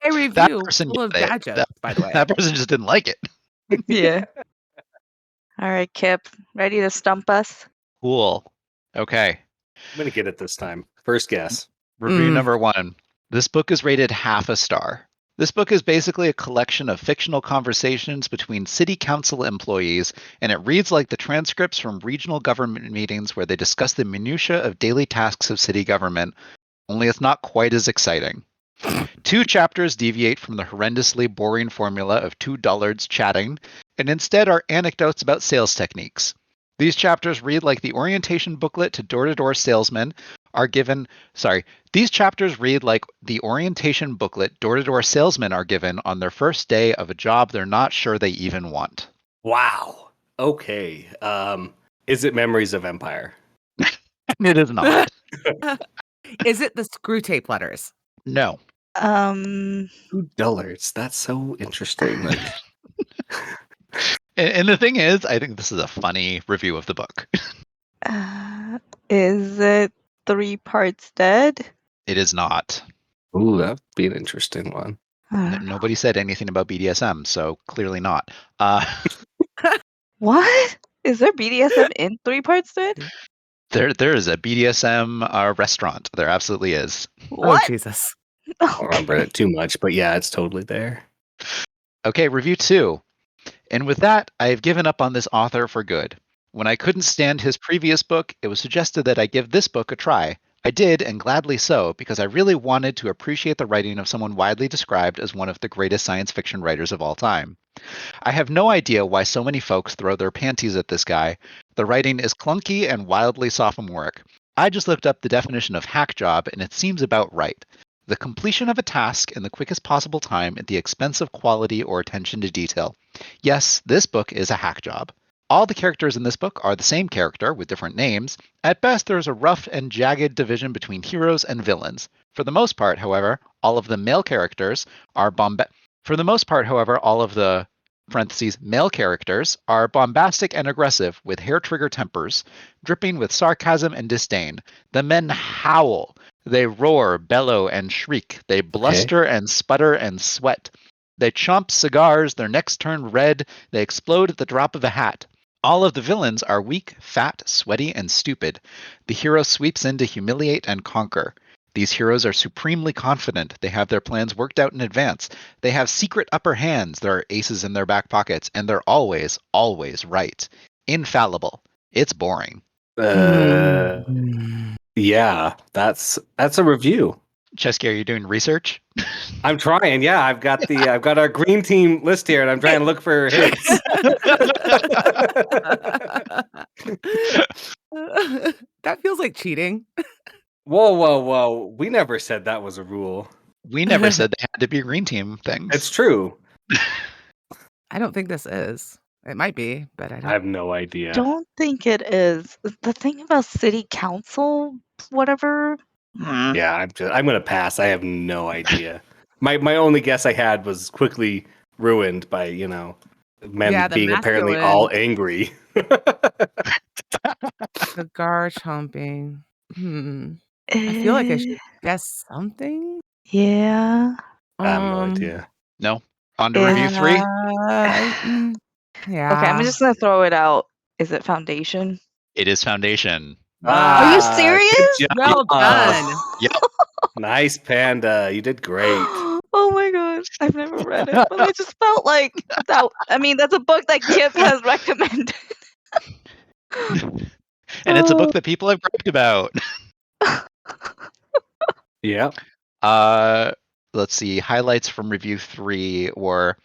review That person full of got it. dad jokes, by the way. That person just didn't like it. Yeah. All right, Kip, ready to stump us? Cool. Okay. I'm going to get it this time. First guess. Review number 1. This book is rated half a star. This book is basically a collection of fictional conversations between city council employees, and it reads like the transcripts from regional government meetings where they discuss the minutiae of daily tasks of city government, only it's not quite as exciting. 2 chapters deviate from the horrendously boring formula of 2 dullards chatting, and instead are anecdotes about sales techniques. These chapters read like the orientation booklet to door-to-door salesmen are given. These chapters read like the orientation booklet door-to-door salesmen are given on their first day of a job they're not sure they even want. Wow. Okay. Is it Memories of Empire? It is not. Is it the Screw Tape Letters? No. $2. That's so interesting. Like, and the thing is, I think this is a funny review of the book. Is it 3 Parts Dead? It is not. Ooh, that'd be an interesting one. Nobody said anything about BDSM, so clearly not. What? Is there BDSM in 3 Parts Dead? There is a BDSM restaurant. There absolutely is. What? Oh, Jesus. I don't remember it too much, but yeah, it's totally there. Okay, review 2. And with that, I have given up on this author for good. When I couldn't stand his previous book, it was suggested that I give this book a try. I did, and gladly so, because I really wanted to appreciate the writing of someone widely described as one of the greatest science fiction writers of all time. I have no idea why so many folks throw their panties at this guy. The writing is clunky and wildly sophomoric. I just looked up the definition of hack job, and it seems about right. The completion of a task in the quickest possible time at the expense of quality or attention to detail. Yes, this book is a hack job. All the characters in this book are the same character with different names. At best, there is a rough and jagged division between heroes and villains. For the most part, however, all of the male characters are male characters are bombastic and aggressive with hair trigger tempers, dripping with sarcasm and disdain. The men howl. They roar, bellow, and shriek. They bluster and sputter and sweat. They chomp cigars, their necks turn red, they explode at the drop of a hat. All of the villains are weak, fat, sweaty, and stupid. The hero sweeps in to humiliate and conquer. These heroes are supremely confident. They have their plans worked out in advance. They have secret upper hands. There are aces in their back pockets, and they're always, always right. Infallible. It's boring. Yeah, that's a review. Cesky, are you doing research? I'm trying. Yeah, I've got our green team list here, and I'm trying to look for hits. That feels like cheating. Whoa. We never said that was a rule. We never said they had to be green team things. It's true. I don't think this is. It might be, but I don't. I have no idea. Don't think it is. The thing about city council, whatever. Yeah, I'm gonna pass. I have no idea. My only guess I had was quickly ruined by men being apparently all angry. Cigar chomping. I feel like I should guess something. Yeah. I have no idea. No. On to review 3. Yeah. Okay, I'm just gonna throw it out. Is it Foundation? It is Foundation. Are you serious? Well done. Yep. Nice, Panda. You did great. Oh my gosh, I've never read it, but I just felt like that. I mean, that's a book that Kip has recommended. And it's a book that people have griped about. Yeah. Let's see. Highlights from review 3 were,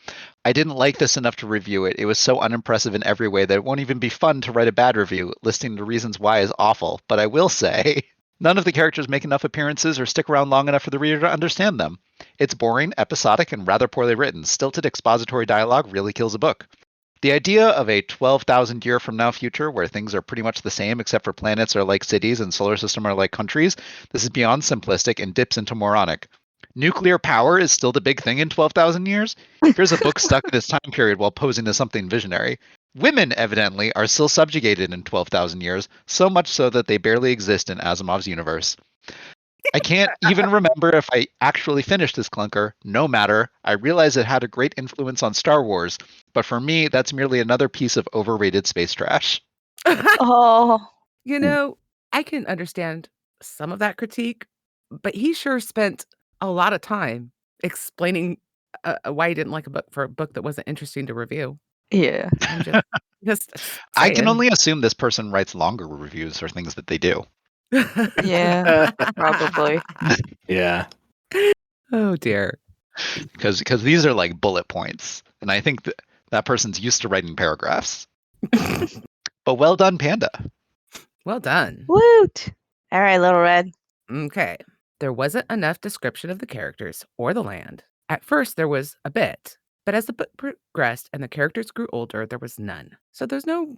I didn't like this enough to review it. It was so unimpressive in every way that it won't even be fun to write a bad review. Listing the reasons why is awful. But I will say, none of the characters make enough appearances or stick around long enough for the reader to understand them. It's boring, episodic, and rather poorly written. Stilted expository dialogue really kills a book. The idea of a 12,000 year from now future where things are pretty much the same except for planets are like cities and solar system are like countries, this is beyond simplistic and dips into moronic. Nuclear power is still the big thing in 12,000 years? Here's a book stuck in this time period while posing as something visionary. Women, evidently, are still subjugated in 12,000 years, so much so that they barely exist in Asimov's universe. I can't even remember if I actually finished this clunker. No matter. I realize it had a great influence on Star Wars, but for me, that's merely another piece of overrated space trash. Oh. I can understand some of that critique, but he sure spent a lot of time explaining why he didn't like a book for a book that wasn't interesting to review. Yeah. I'm just I can saying. only assume this person writes longer reviews for things that they do. Yeah, probably. Yeah. Oh dear. Because these are like bullet points. And I think that person's used to writing paragraphs. But well done, Panda. Well done. Woot! All right, Little Red. Okay. There wasn't enough description of the characters or the land. At first, there was a bit, but as the book progressed and the characters grew older, there was none. So there's no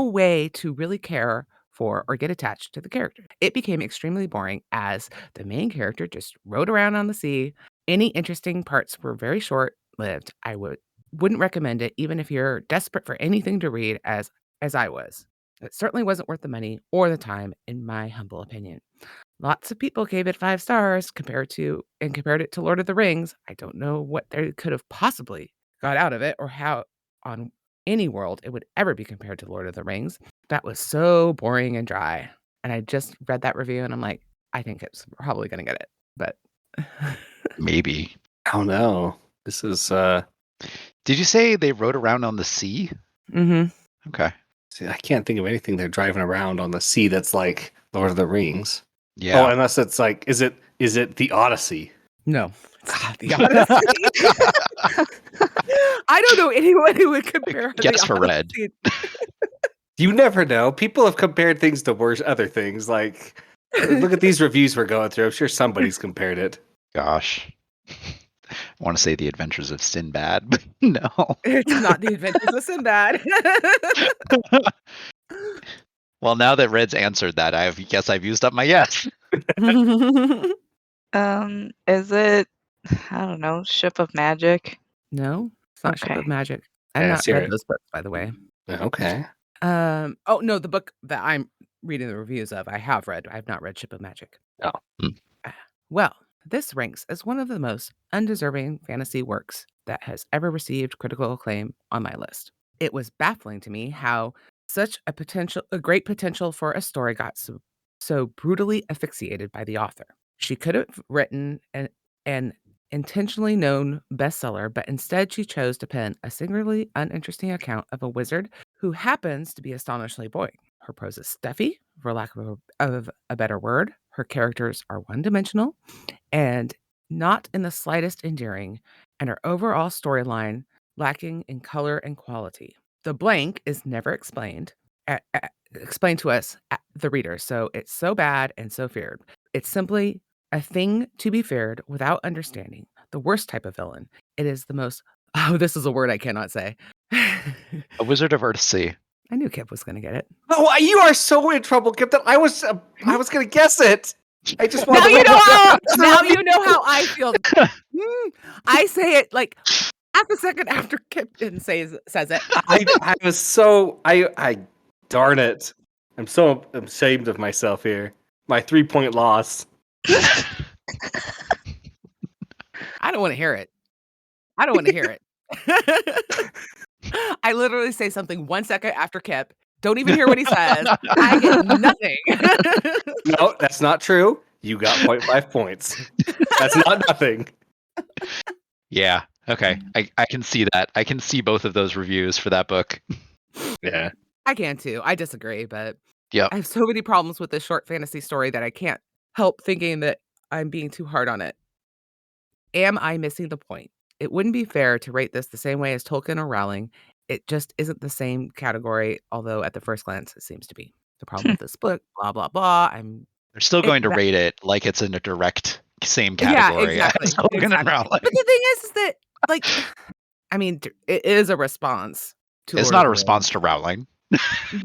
way to really care for or get attached to the character. It became extremely boring as the main character just rode around on the sea. Any interesting parts were very short-lived. I wouldn't recommend it, even if you're desperate for anything to read, as I was. It certainly wasn't worth the money or the time, in my humble opinion. Lots of people gave it 5 stars compared it to Lord of the Rings. I don't know what they could have possibly got out of it or how on any world it would ever be compared to Lord of the Rings. That was so boring and dry. And I just read that review and I'm like, I think it's probably going to get it. But maybe. I don't know. This is... Did you say they rode around on the sea? Mm-hmm. Okay. See, I can't think of anything they're driving around on the sea that's like Lord of the Rings. Yeah. Oh, unless it's like, is it the Odyssey? No, it's not the Odyssey. I don't know anyone who would compare. Guess for red. You never know. People have compared things to worse other things. Like, look at these reviews we're going through. I'm sure somebody's compared it. Gosh. I want to say The Adventures of Sinbad, but no. It's not The Adventures of Sinbad. Well, now that Red's answered that, I guess I've used up my yes. Is it, I don't know, Ship of Magic? No, it's not Ship Okay. of Magic. I've Yeah, not let's hear read it. those books, by the way. Okay. Oh no, the book that I'm reading the reviews of, I have read. I have not read Ship of Magic. Oh. Well, this ranks as one of the most undeserving fantasy works that has ever received critical acclaim on my list. It was baffling to me how such a great potential for a story got so brutally asphyxiated by the author. She could have written an intentionally known bestseller, but instead she chose to pen a singularly uninteresting account of a wizard who happens to be astonishingly boring. Her prose is stuffy, for lack of a better word. Her characters are one-dimensional and not in the slightest endearing, and her overall storyline lacking in color and quality. The blank is never explained to us, the reader, so it's so bad and so feared. It's simply a thing to be feared without understanding. The worst type of villain. It is the most... Oh, this is a word I cannot say. A Wizard of Earthsea. I knew Kip was going to get it. Oh, you are so in trouble, Kyptan. I was going to guess it. I just want Now to you know how. Now you know how I feel. I say it like half a second after Kyptan says it. I was so I darn it. I'm so ashamed of myself here. My 3-point loss. I don't want to hear it. I don't want to hear it. I literally say something 1 second after Kip. Don't even hear what he says. I get nothing. No, that's not true. You got 0.5 points. That's not nothing. Yeah. Okay. I can see that. I can see both of those reviews for that book. Yeah. I can too. I disagree, but Yep. I have so many problems with this short fantasy story that I can't help thinking that I'm being too hard on it. Am I missing the point? It wouldn't be fair to rate this the same way as Tolkien or Rowling. It just isn't the same category, although at the first glance it seems to be. The problem with this book, blah, blah, blah. They're still going to rate it like it's in a direct same Yeah, category exactly. as Tolkien and Rowling. But the thing is that, like, I mean, it is a response to It's Lord not of a the response Rings. to Rowling.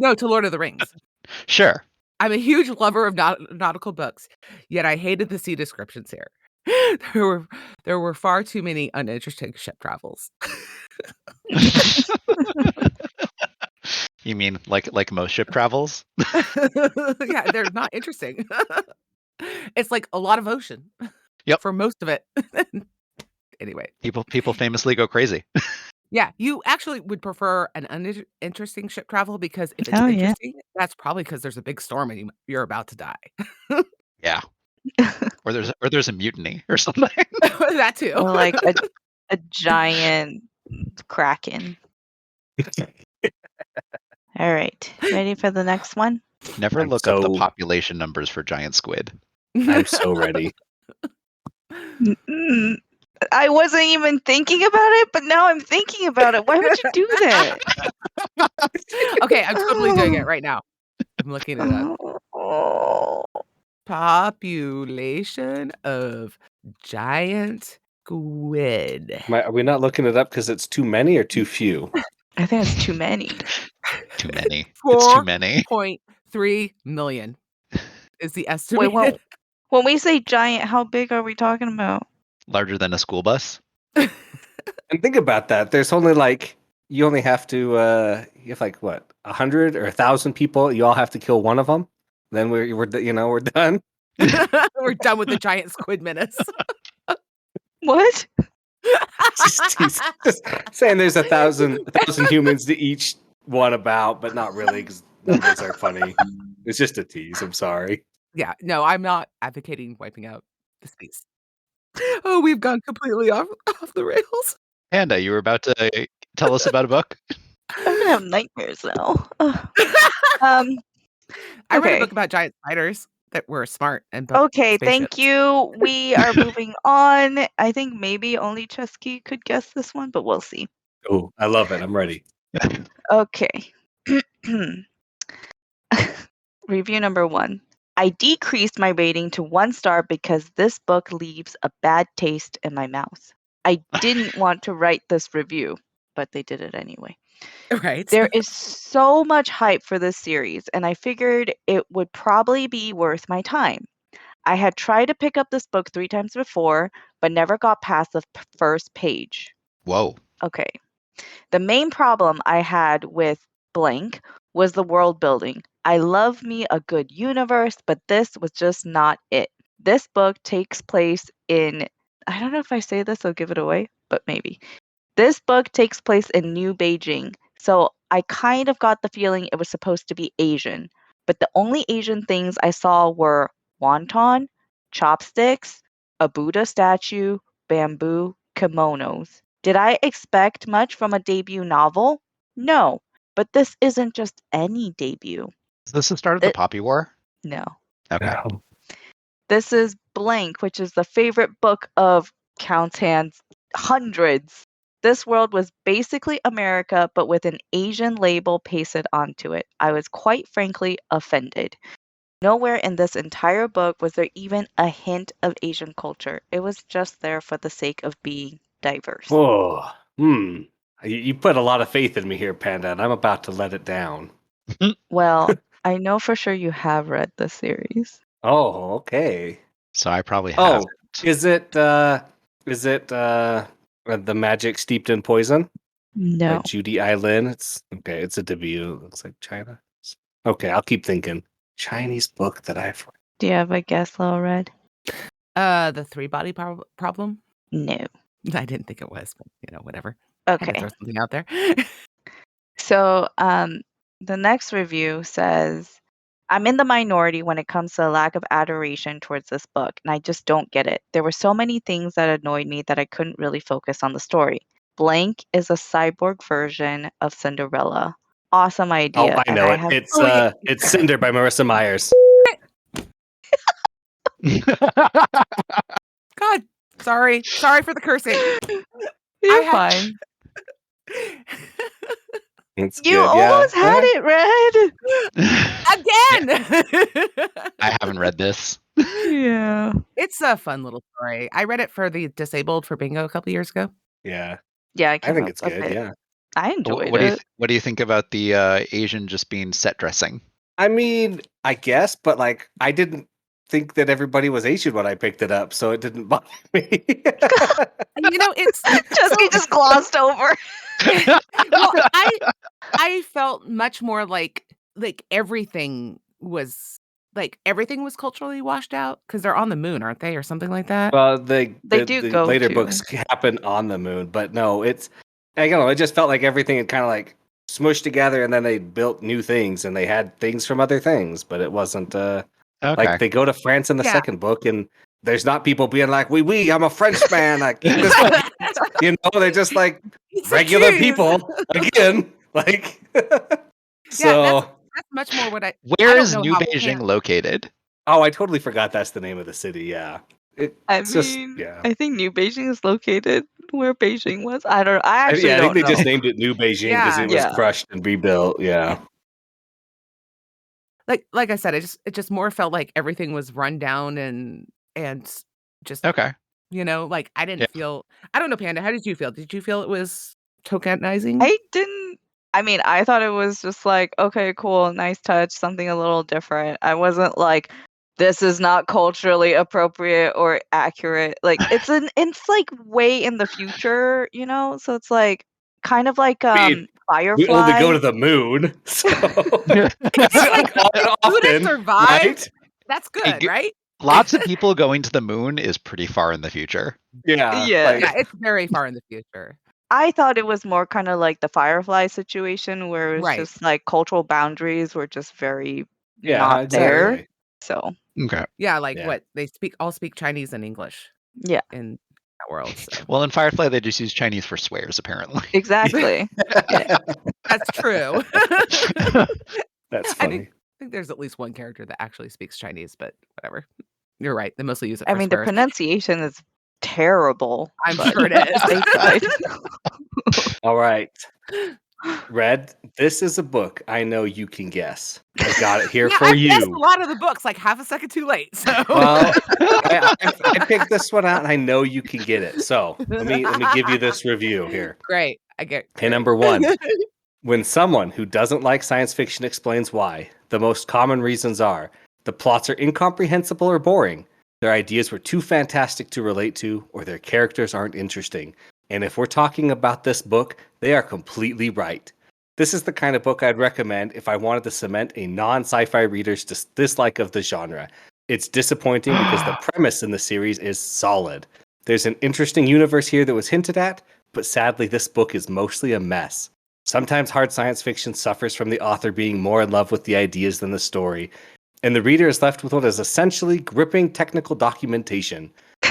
No, to Lord of the Rings. Sure. I'm a huge lover of nautical books, yet I hated the sea descriptions here. There were far too many uninteresting ship travels. You mean like most ship travels? Yeah, they're not interesting. It's like a lot of ocean. Yep. For most of it. Anyway. People famously go crazy. Yeah, you actually would prefer an uninteresting ship travel because if it's Oh, yeah. interesting, that's probably because there's a big storm and you're about to die. Yeah. Or there's a mutiny or something. That too. Or like a giant kraken. All right. Ready for the next one? Never I'm look up the so- population numbers for giant squid. I'm so ready. I wasn't even thinking about it, but now I'm thinking about it. Why would you do that? Okay, I'm totally doing it right now. I'm looking it up. Oh. Population of giant squid. Are we not looking it up because it's too many or too few? I think it's too many. Too many. It's too many. 4.3 million is the estimate. Wait, when we say giant, how big are we talking about? Larger than a school bus. And think about that. There's only like you only have to you have like what 100 or 1,000 people. You all have to kill one of them. Then we're done. We're done with the giant squid menace. What? Just saying there's 1,000 humans to each one about, but not really because numbers are funny. It's just a tease. I'm sorry. Yeah, no, I'm not advocating wiping out the space. Oh, we've gone completely off the rails. Panda, you were about to tell us about a book? I'm gonna have nightmares now. I read a Okay. book about giant spiders that were smart and built Okay, thank spaceships. you. We are moving on. I think maybe only Cesky could guess this one, but we'll see. Oh, I love it. I'm ready. Okay. Review number 1. I decreased my rating to 1 star because this book leaves a bad taste in my mouth. I didn't want to write this review, but they did it anyway. Right. There is so much hype for this series, and I figured it would probably be worth my time. I had tried to pick up this book 3 times before, but never got past the first page. Whoa. Okay. The main problem I had with blank was the world building. I love me a good universe, but this was just not it. This book takes place in, I don't know if I say this, I'll give it away, but maybe. This book takes place in New Beijing, so I kind of got the feeling it was supposed to be Asian. But the only Asian things I saw were wonton, chopsticks, a Buddha statue, bamboo, kimonos. Did I expect much from a debut novel? No, but this isn't just any debut. Is this the start of the It- Poppy War? No. Okay. No. This is Blank, which is the favorite book of Count's Hands hundreds. This world was basically America, but with an Asian label pasted onto it. I was quite frankly offended. Nowhere in this entire book was there even a hint of Asian culture. It was just there for the sake of being diverse. Whoa. You put a lot of faith in me here, Panda, and I'm about to let it down. Well, I know for sure you have read the series. Oh, okay. So I probably Oh, haven't. is it The Magic Steeped in Poison No. by Judy Eileen? It's okay. It's a debut. It looks like China. Okay, I'll keep thinking. Chinese book that I've read. Do you have a guess, Lil Red? The 3-body problem? No. I didn't think it was, but whatever. I had to Okay. throw something out there. So the next review says, I'm in the minority when it comes to the lack of adoration towards this book, and I just don't get it. There were so many things that annoyed me that I couldn't really focus on the story. Blank is a cyborg version of Cinderella. Awesome Oh, idea. I and know I it. have It's Cinder by Marissa Myers. God, sorry for the cursing. You're I fine. It's You good, almost yeah. had it, Red. Again. I haven't read this. Yeah. It's a fun little story. I read it for the disabled for bingo a couple years ago. Yeah, Yeah, I think it's good. Yeah, I enjoyed What do you it. what do you think about the Asian just being set dressing? I mean, I guess, but like, I didn't think that everybody was Asian when I picked it up, so it didn't bother me. It's Cesky just glossed over. well, I felt much more like everything was culturally washed out because they're on the moon, aren't they, or something like that? Well, They do the go later to. books happen on the moon, but no, it's I don't know. It just felt like everything had kind of like smushed together, and then they built new things, and they had things from other things, but it wasn't. Okay. Like they go to France in the Yeah. second book, and there's not people being like, "Oui, I'm a Frenchman." Like, they're just like It's a regular cheese. people again. Like, so. That's much more what I Where don't is know New how Beijing Pan- located? Oh, I totally forgot that's the name of the city. Yeah. I It's just, mean, yeah. I think New Beijing is located where Beijing was. I actually I think don't they know. just named it New Beijing because Yeah. it was Yeah. crushed and rebuilt. Yeah. like I said, it just more felt like everything was run down and just Okay. like I didn't Yeah. feel. I don't know, Panda. How did you feel? Did you feel it was tokenizing? I didn't. I mean, I thought it was just like, okay, cool, nice touch, something a little different. I wasn't like, this is not culturally appropriate or accurate. Like, it's like way in the future, so it's like kind of like I mean, Firefly. we only go to the moon. So It's like who to survive. right? That's good, g- right? Lots of people going to the moon is pretty far in the future. Yeah. Yeah. like- Yeah, it's very far in the future. I thought it was more kind of like the Firefly situation where it was Right. just like cultural boundaries were just very yeah, not there. exactly. So Okay. Yeah, like Yeah. what they all speak Chinese and English yeah, in that world. So. Well, in Firefly, they just use Chinese for swears, apparently. exactly. That's true. That's I funny. think there's at least one character that actually speaks Chinese, but whatever. You're right. They mostly use it I for mean, the swears. pronunciation is terrible. I'm but sure it is. They tried. All right. Red, this is a book I know you can guess. I've got it here Yeah, for I've guessed a you. lot of the books, like half a second too late. So Well, I picked this one out, and I know you can get it. So let me give you this review here. great. I get Okay, great. number 1. When someone who doesn't like science fiction explains why, the most common reasons are the plots are incomprehensible or boring, their ideas were too fantastic to relate to, or their characters aren't interesting. And if we're talking about this book, they are completely right. This is the kind of book I'd recommend if I wanted to cement a non-sci-fi reader's dislike of the genre. It's disappointing because the premise in the series is solid. There's an interesting universe here that was hinted at, but sadly this book is mostly a mess. Sometimes hard science fiction suffers from the author being more in love with the ideas than the story, and the reader is left with what is essentially gripping technical documentation.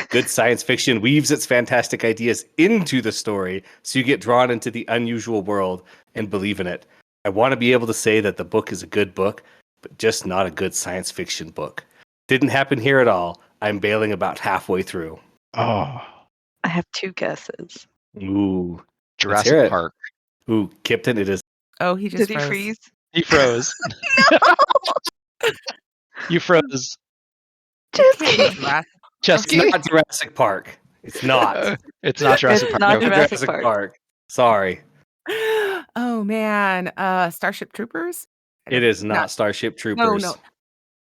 Good science fiction weaves its fantastic ideas into the story, so you get drawn into the unusual world and believe in it. I want to be able to say that the book is a good book, but just not a good science fiction book. Didn't happen here at all. I'm bailing about halfway through. Oh, I have 2 guesses. Ooh. Let's Jurassic hear it. Park. Ooh, Kyptan, it is. Oh, he just Did he froze. freeze? He froze. You froze. It can't be Cesky. Jurassic. It's Chesky? not Jurassic Park. It's not. It's not Jurassic It's Park. not Okay. Jurassic Park. Sorry. Oh man, Starship Troopers? It is not Starship Troopers. No.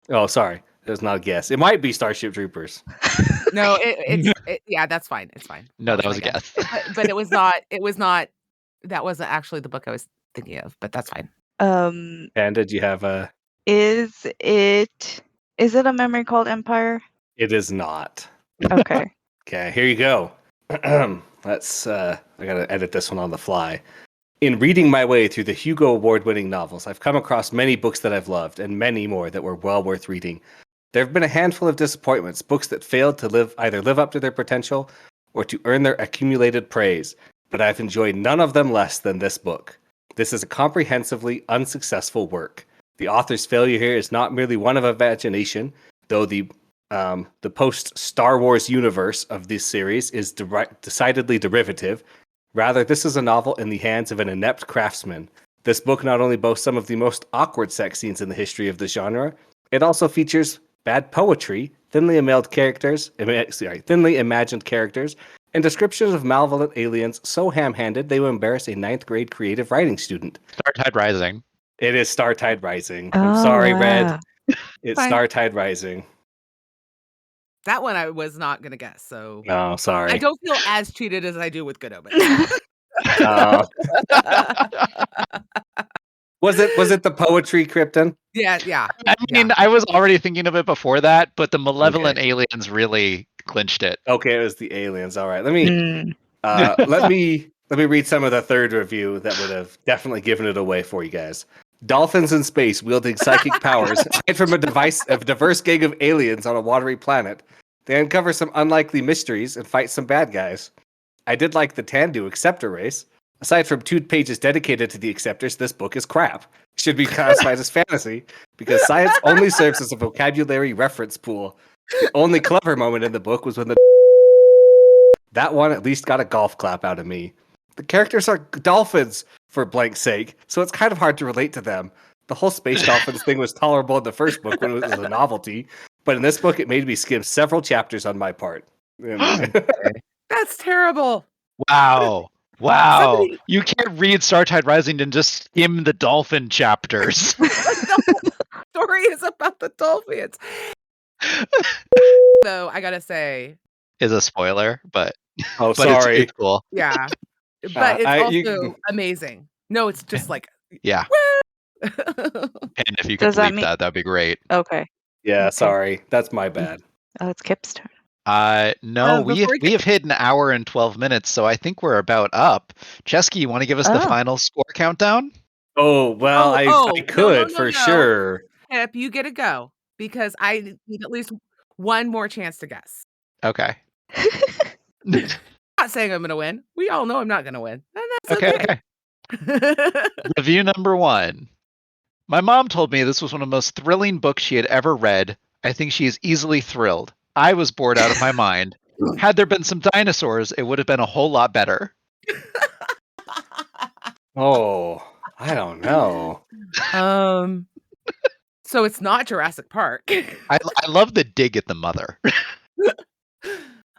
Oh, sorry. That's not a guess. It might be Starship Troopers. No, yeah, that's fine. It's fine. No, that was my a guess. But it was not. That wasn't actually the book I was thinking of. But that's fine. Panda, do you have a? Is it a memory called Empire? It is not. Okay. Okay, here you go. Let's. I gotta edit this one on the fly. In reading my way through the Hugo Award-winning novels, I've come across many books that I've loved, and many more that were well worth reading. There have been a handful of disappointments, books that failed to either live up to their potential or to earn their accumulated praise, but I've enjoyed none of them less than this book. This is a comprehensively unsuccessful work. The author's failure here is not merely one of imagination, though the post-Star Wars universe of this series is decidedly derivative. Rather, this is a novel in the hands of an inept craftsman. This book not only boasts some of the most awkward sex scenes in the history of the genre, it also features bad poetry, thinly imagined characters, and descriptions of malevolent aliens so ham-handed they will embarrass a 9th grade creative writing student. Startide Rising. It is Startide Rising. I'm sorry, Red. It's Fine. Startide Rising. That one I was not gonna guess. So No, sorry. I don't feel as cheated as I do with Good Omens. Was it the poetry, Krypton? Yeah. I mean, I was already thinking of it before that, but the malevolent aliens really clinched it. Okay, it was the aliens. All right, let me read some of the third review that would have definitely given it away for you guys. Dolphins in space wielding psychic powers hide from a diverse gang of aliens on a watery planet. They uncover some unlikely mysteries and fight some bad guys. I did like the Tandu Acceptor race. Aside from 2 pages dedicated to the Acceptors, this book is crap. It should be classified as fantasy because science only serves as a vocabulary reference pool. The only clever moment in the book was when that one at least got a golf clap out of me. The characters are dolphins, for blank's sake, so it's kind of hard to relate to them. The whole space dolphins thing was tolerable in the first book when it was a novelty, but in this book it made me skim several chapters on my part. That's terrible. Wow. Somebody- You can't read Startide Rising and just skim the dolphin chapters. The story is about the dolphins. Though I gotta say, Is a spoiler, but sorry. It's cool. yeah. But it's also amazing. No, it's just like Yeah. And if you could Does that bleep mean- that'd be great. Okay. Yeah, Okay. sorry. That's my bad. Oh, it's Kip's turn. No, we before have hit an hour and 12 minutes, so I think we're about up. Chesky, you want to give us the Oh. final score countdown? Oh, well, I could for no. sure. Pip, you get to go because I need at least one more chance to guess. Okay. I'm not saying I'm gonna win. We all know I'm not gonna win. And that's Okay. Review number 1. My mom told me this was one of the most thrilling books she had ever read. I think she is easily thrilled. I was bored out of my mind. Had there been some dinosaurs, it would have been a whole lot better. Oh, I don't know. So it's not Jurassic Park. I love the dig at the mother.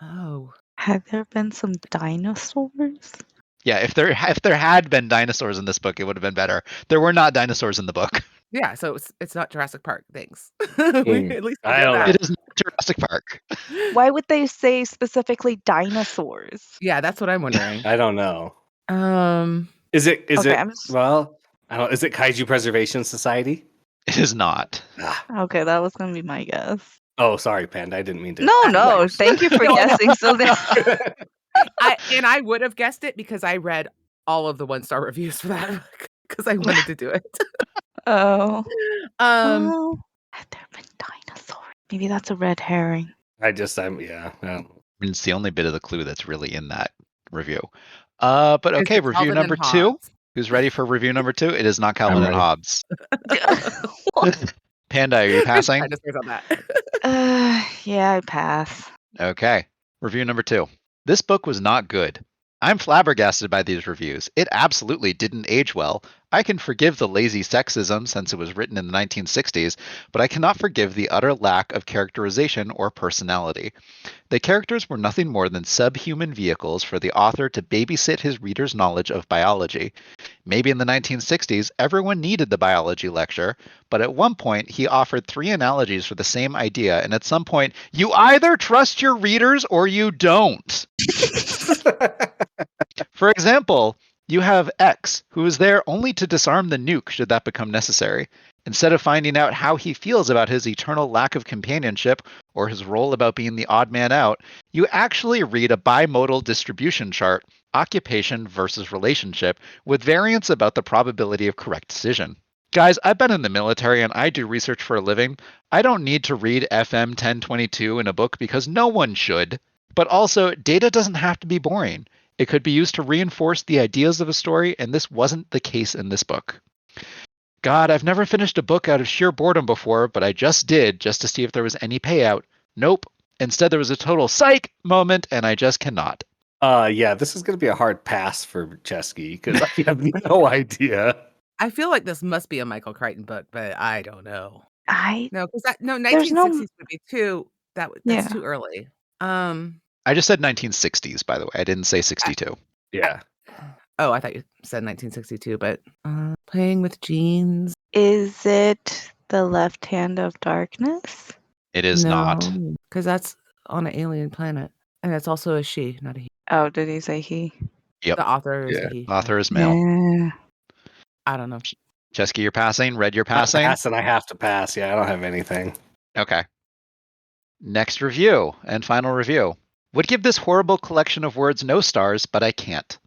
Oh. Have there been some dinosaurs? Yeah, if there had been dinosaurs in this book, it would have been better. There were not dinosaurs in the book. Yeah, so it's not Jurassic Park. Thanks. Hmm. At least I don't know. It is not Jurassic Park. Why would they say specifically dinosaurs? Yeah, that's what I'm wondering. I don't know. Is Is it? Okay, I'm just- Well, I don't. Is it Kaiju Preservation Society? It is not. Okay, that was gonna be my guess. Oh, sorry, Panda. I didn't mean to. No, thank you for No, no. guessing. So that I would have guessed it because I read all of the 1-star reviews for that book because I wanted to do it. oh, Um, have there been dinosaurs? Maybe that's a red herring. yeah. I mean, it's the only bit of the clue that's really in that review. But is okay, it review Calvin number and 2. Hobbes? Who's ready for review number 2? It is not Calvin and ready. Hobbes. Panda, are you passing? Dinosaurs on that. Yeah, I pass. Okay. Review number 2. This book was not good. I'm flabbergasted by these reviews. It absolutely didn't age well. I can forgive the lazy sexism since it was written in the 1960s, but I cannot forgive the utter lack of characterization or personality. The characters were nothing more than subhuman vehicles for the author to babysit his readers' knowledge of biology. Maybe in the 1960s, everyone needed the biology lecture, but at one point he offered 3 analogies for the same idea, and at some point, you either trust your readers or you don't. For example, you have X, who is there only to disarm the nuke should that become necessary. Instead of finding out how he feels about his eternal lack of companionship or his role about being the odd man out, you actually read a bimodal distribution chart, occupation versus relationship, with variance about the probability of correct decision. Guys, I've been in the military and I do research for a living. I don't need to read FM 1022 in a book because no one should. But also, data doesn't have to be boring. It could be used to reinforce the ideas of a story, and this wasn't the case in this book. God, I've never finished a book out of sheer boredom before, but I just did, just to see if there was any payout. Nope. Instead, there was a total psych moment, and I just cannot. Yeah, this is going to be a hard pass for Cesky because I have no idea. I feel like this must be a Michael Crichton book, but I don't know. There's 1960s would be too. That's Yeah. too early. I just said 1960s, by the way. I didn't say 62. Yeah. Oh, I thought you said 1962, but Playing with Genes. Is it The Left Hand of Darkness? It is not. Because that's on an alien planet. And it's also a she, not a he. Oh, did he say he? Yep. The author is a he. Author is male. Yeah. I don't know. Chesky, you're passing. Red, you're passing. Pass and I have to pass. Yeah, I don't have anything. Okay. Next review and final review. Would give this horrible collection of words no stars, but I can't.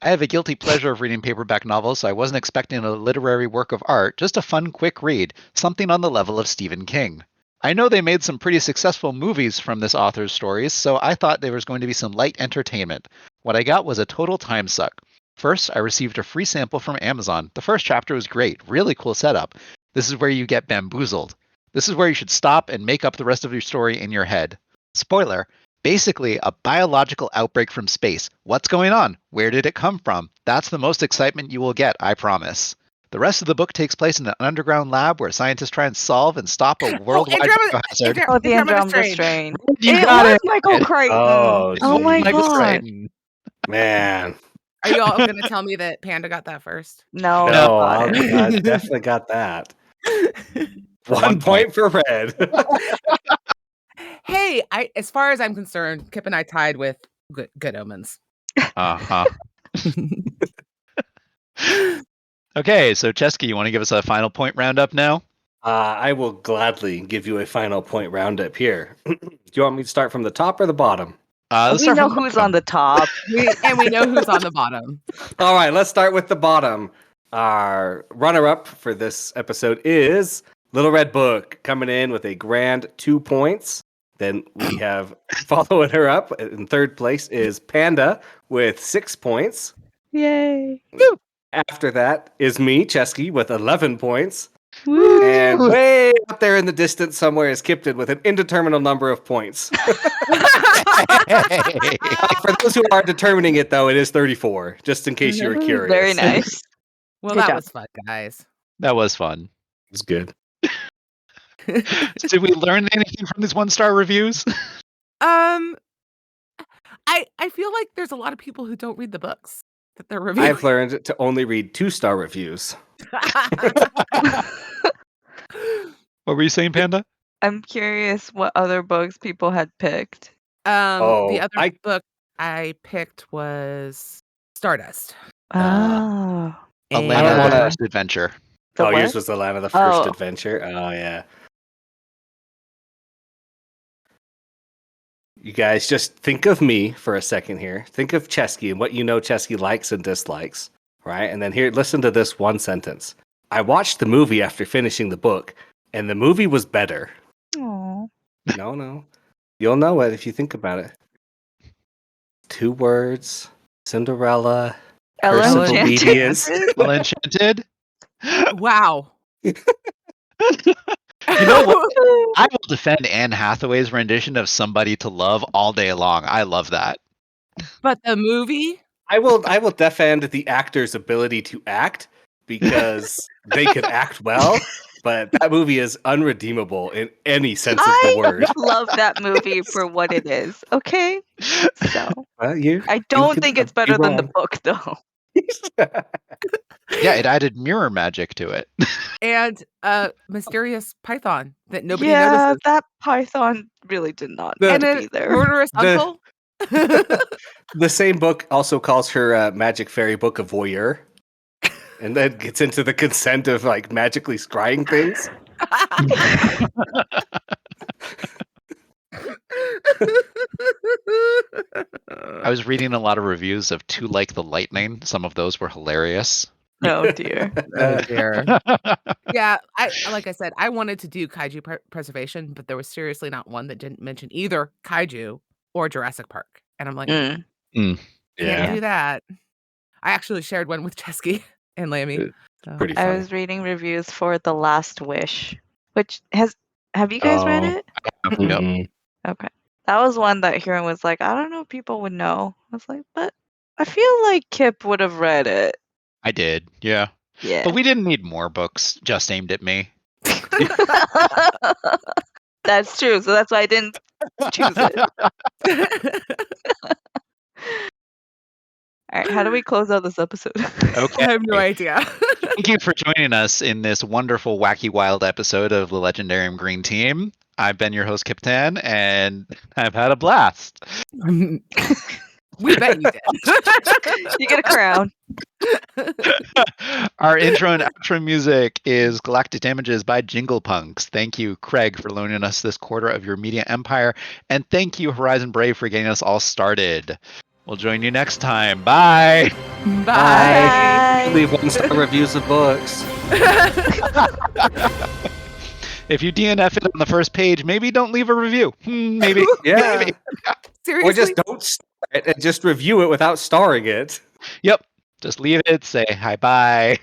I have a guilty pleasure of reading paperback novels, so I wasn't expecting a literary work of art, just a fun, quick read, something on the level of Stephen King. I know they made some pretty successful movies from this author's stories, so I thought there was going to be some light entertainment. What I got was a total time suck. First, I received a free sample from Amazon. The first chapter was great, really cool setup. This is where you get bamboozled. This is where you should stop and make up the rest of your story in your head. Spoiler. Basically, a biological outbreak from space. What's going on? Where did it come from? That's the most excitement you will get, I promise. The rest of the book takes place in an underground lab where scientists try and solve and stop a worldwide biohazard. The Andromeda Strain. You got was it. Michael Crichton. Oh, my Michael god. Crichton. Man. Are you all going to tell me that Panda got that first? No, I definitely got that. 1 point for Red. Hey, as far as I'm concerned, Kip and I tied with Good Omens. Uh-huh. Okay, so Chesky, you want to give us a final point roundup now? I will gladly give you a final point roundup here. Do you want me to start from the top or the bottom? Let's we start know from the who's bottom. on the top. And we know who's on the bottom. All right, let's start with the bottom. Our runner-up for this episode is Little Red Book, coming in with a grand 2 points. Then we have following her up in third place is Panda with 6 points. Yay. After that is me, Cesky, with 11 points. Woo. And way up there in the distance somewhere is Kyptan with an indeterminate number of points. For those who are determining it, though, it is 34, just in case you were curious. Very nice. Well, Good that job. was fun, guys. That was fun. It's good. Did we learn anything from these 1-star reviews? I feel like there's a lot of people who don't read the books that they're reviewing. I've learned to only read 2-star reviews. What were you saying, Panda? I'm curious what other books people had picked. The other book I picked was Stardust. Oh. Alana, wanna- the First Adventure. The yours what? was the Lana the First Oh. Adventure. Oh, yeah. You guys just think of me for a second here. Think of Cesky and what you know Cesky likes and dislikes, right? And then here, listen to this one sentence. I watched the movie after finishing the book, and the movie was better. Aw. No. You'll know it if you think about it. 2 words. Cinderella. Ella Curse of Enchanted? obedience. Well, Enchanted. Wow. You know what? I will defend Anne Hathaway's rendition of Somebody to Love all day long. I love that. But the movie? I will defend the actor's ability to act because they could act well, but that movie is unredeemable in any sense of the word. I love that movie for what it is. Okay, so I don't think it's better than the book, though. Yeah, it added mirror magic to it. And mysterious python that nobody Yeah, notices. that python really did not And need to a be there. murderous uncle. The same book also calls her Magic Fairy Book of Voyeur, and then gets into the consent of like magically scrying things. I was reading a lot of reviews of Too Like the Lightning. Some of those were hilarious. Oh dear. Oh dear. Yeah, like I said, I wanted to do kaiju preservation, but there was seriously not one that didn't mention either kaiju or Jurassic Park. And I'm like, Mm. can't do that. I actually shared one with Cesky and Lammy. So. Pretty I funny. was reading reviews for The Last Wish, which have you guys read it? Yep. Okay. That was one that Huron was like, I don't know if people would know. I was like, but I feel like Kip would have read it. I did, yeah. Yeah. But we didn't need more books just aimed at me. That's true. So that's why I didn't choose it. All right. How do we close out this episode? Okay. I have no idea. Thank you for joining us in this wonderful, wacky, wild episode of the Legendarium Green Team. I've been your host, Kyptan, and I've had a blast. We bet you did. You get a crown. Our intro and outro music is Galactic Damages by Jingle Punks. Thank you, Craig, for loaning us this quarter of your media empire. And thank you, Horizon Brave, for getting us all started. We'll join you next time. Bye. Bye. Leave 1-star reviews of books. If you DNF it on the first page, maybe don't leave a review. Maybe. Yeah. Maybe. Seriously? Or just don't star it and just review it without starring it. Yep. Just leave it. Say hi, bye.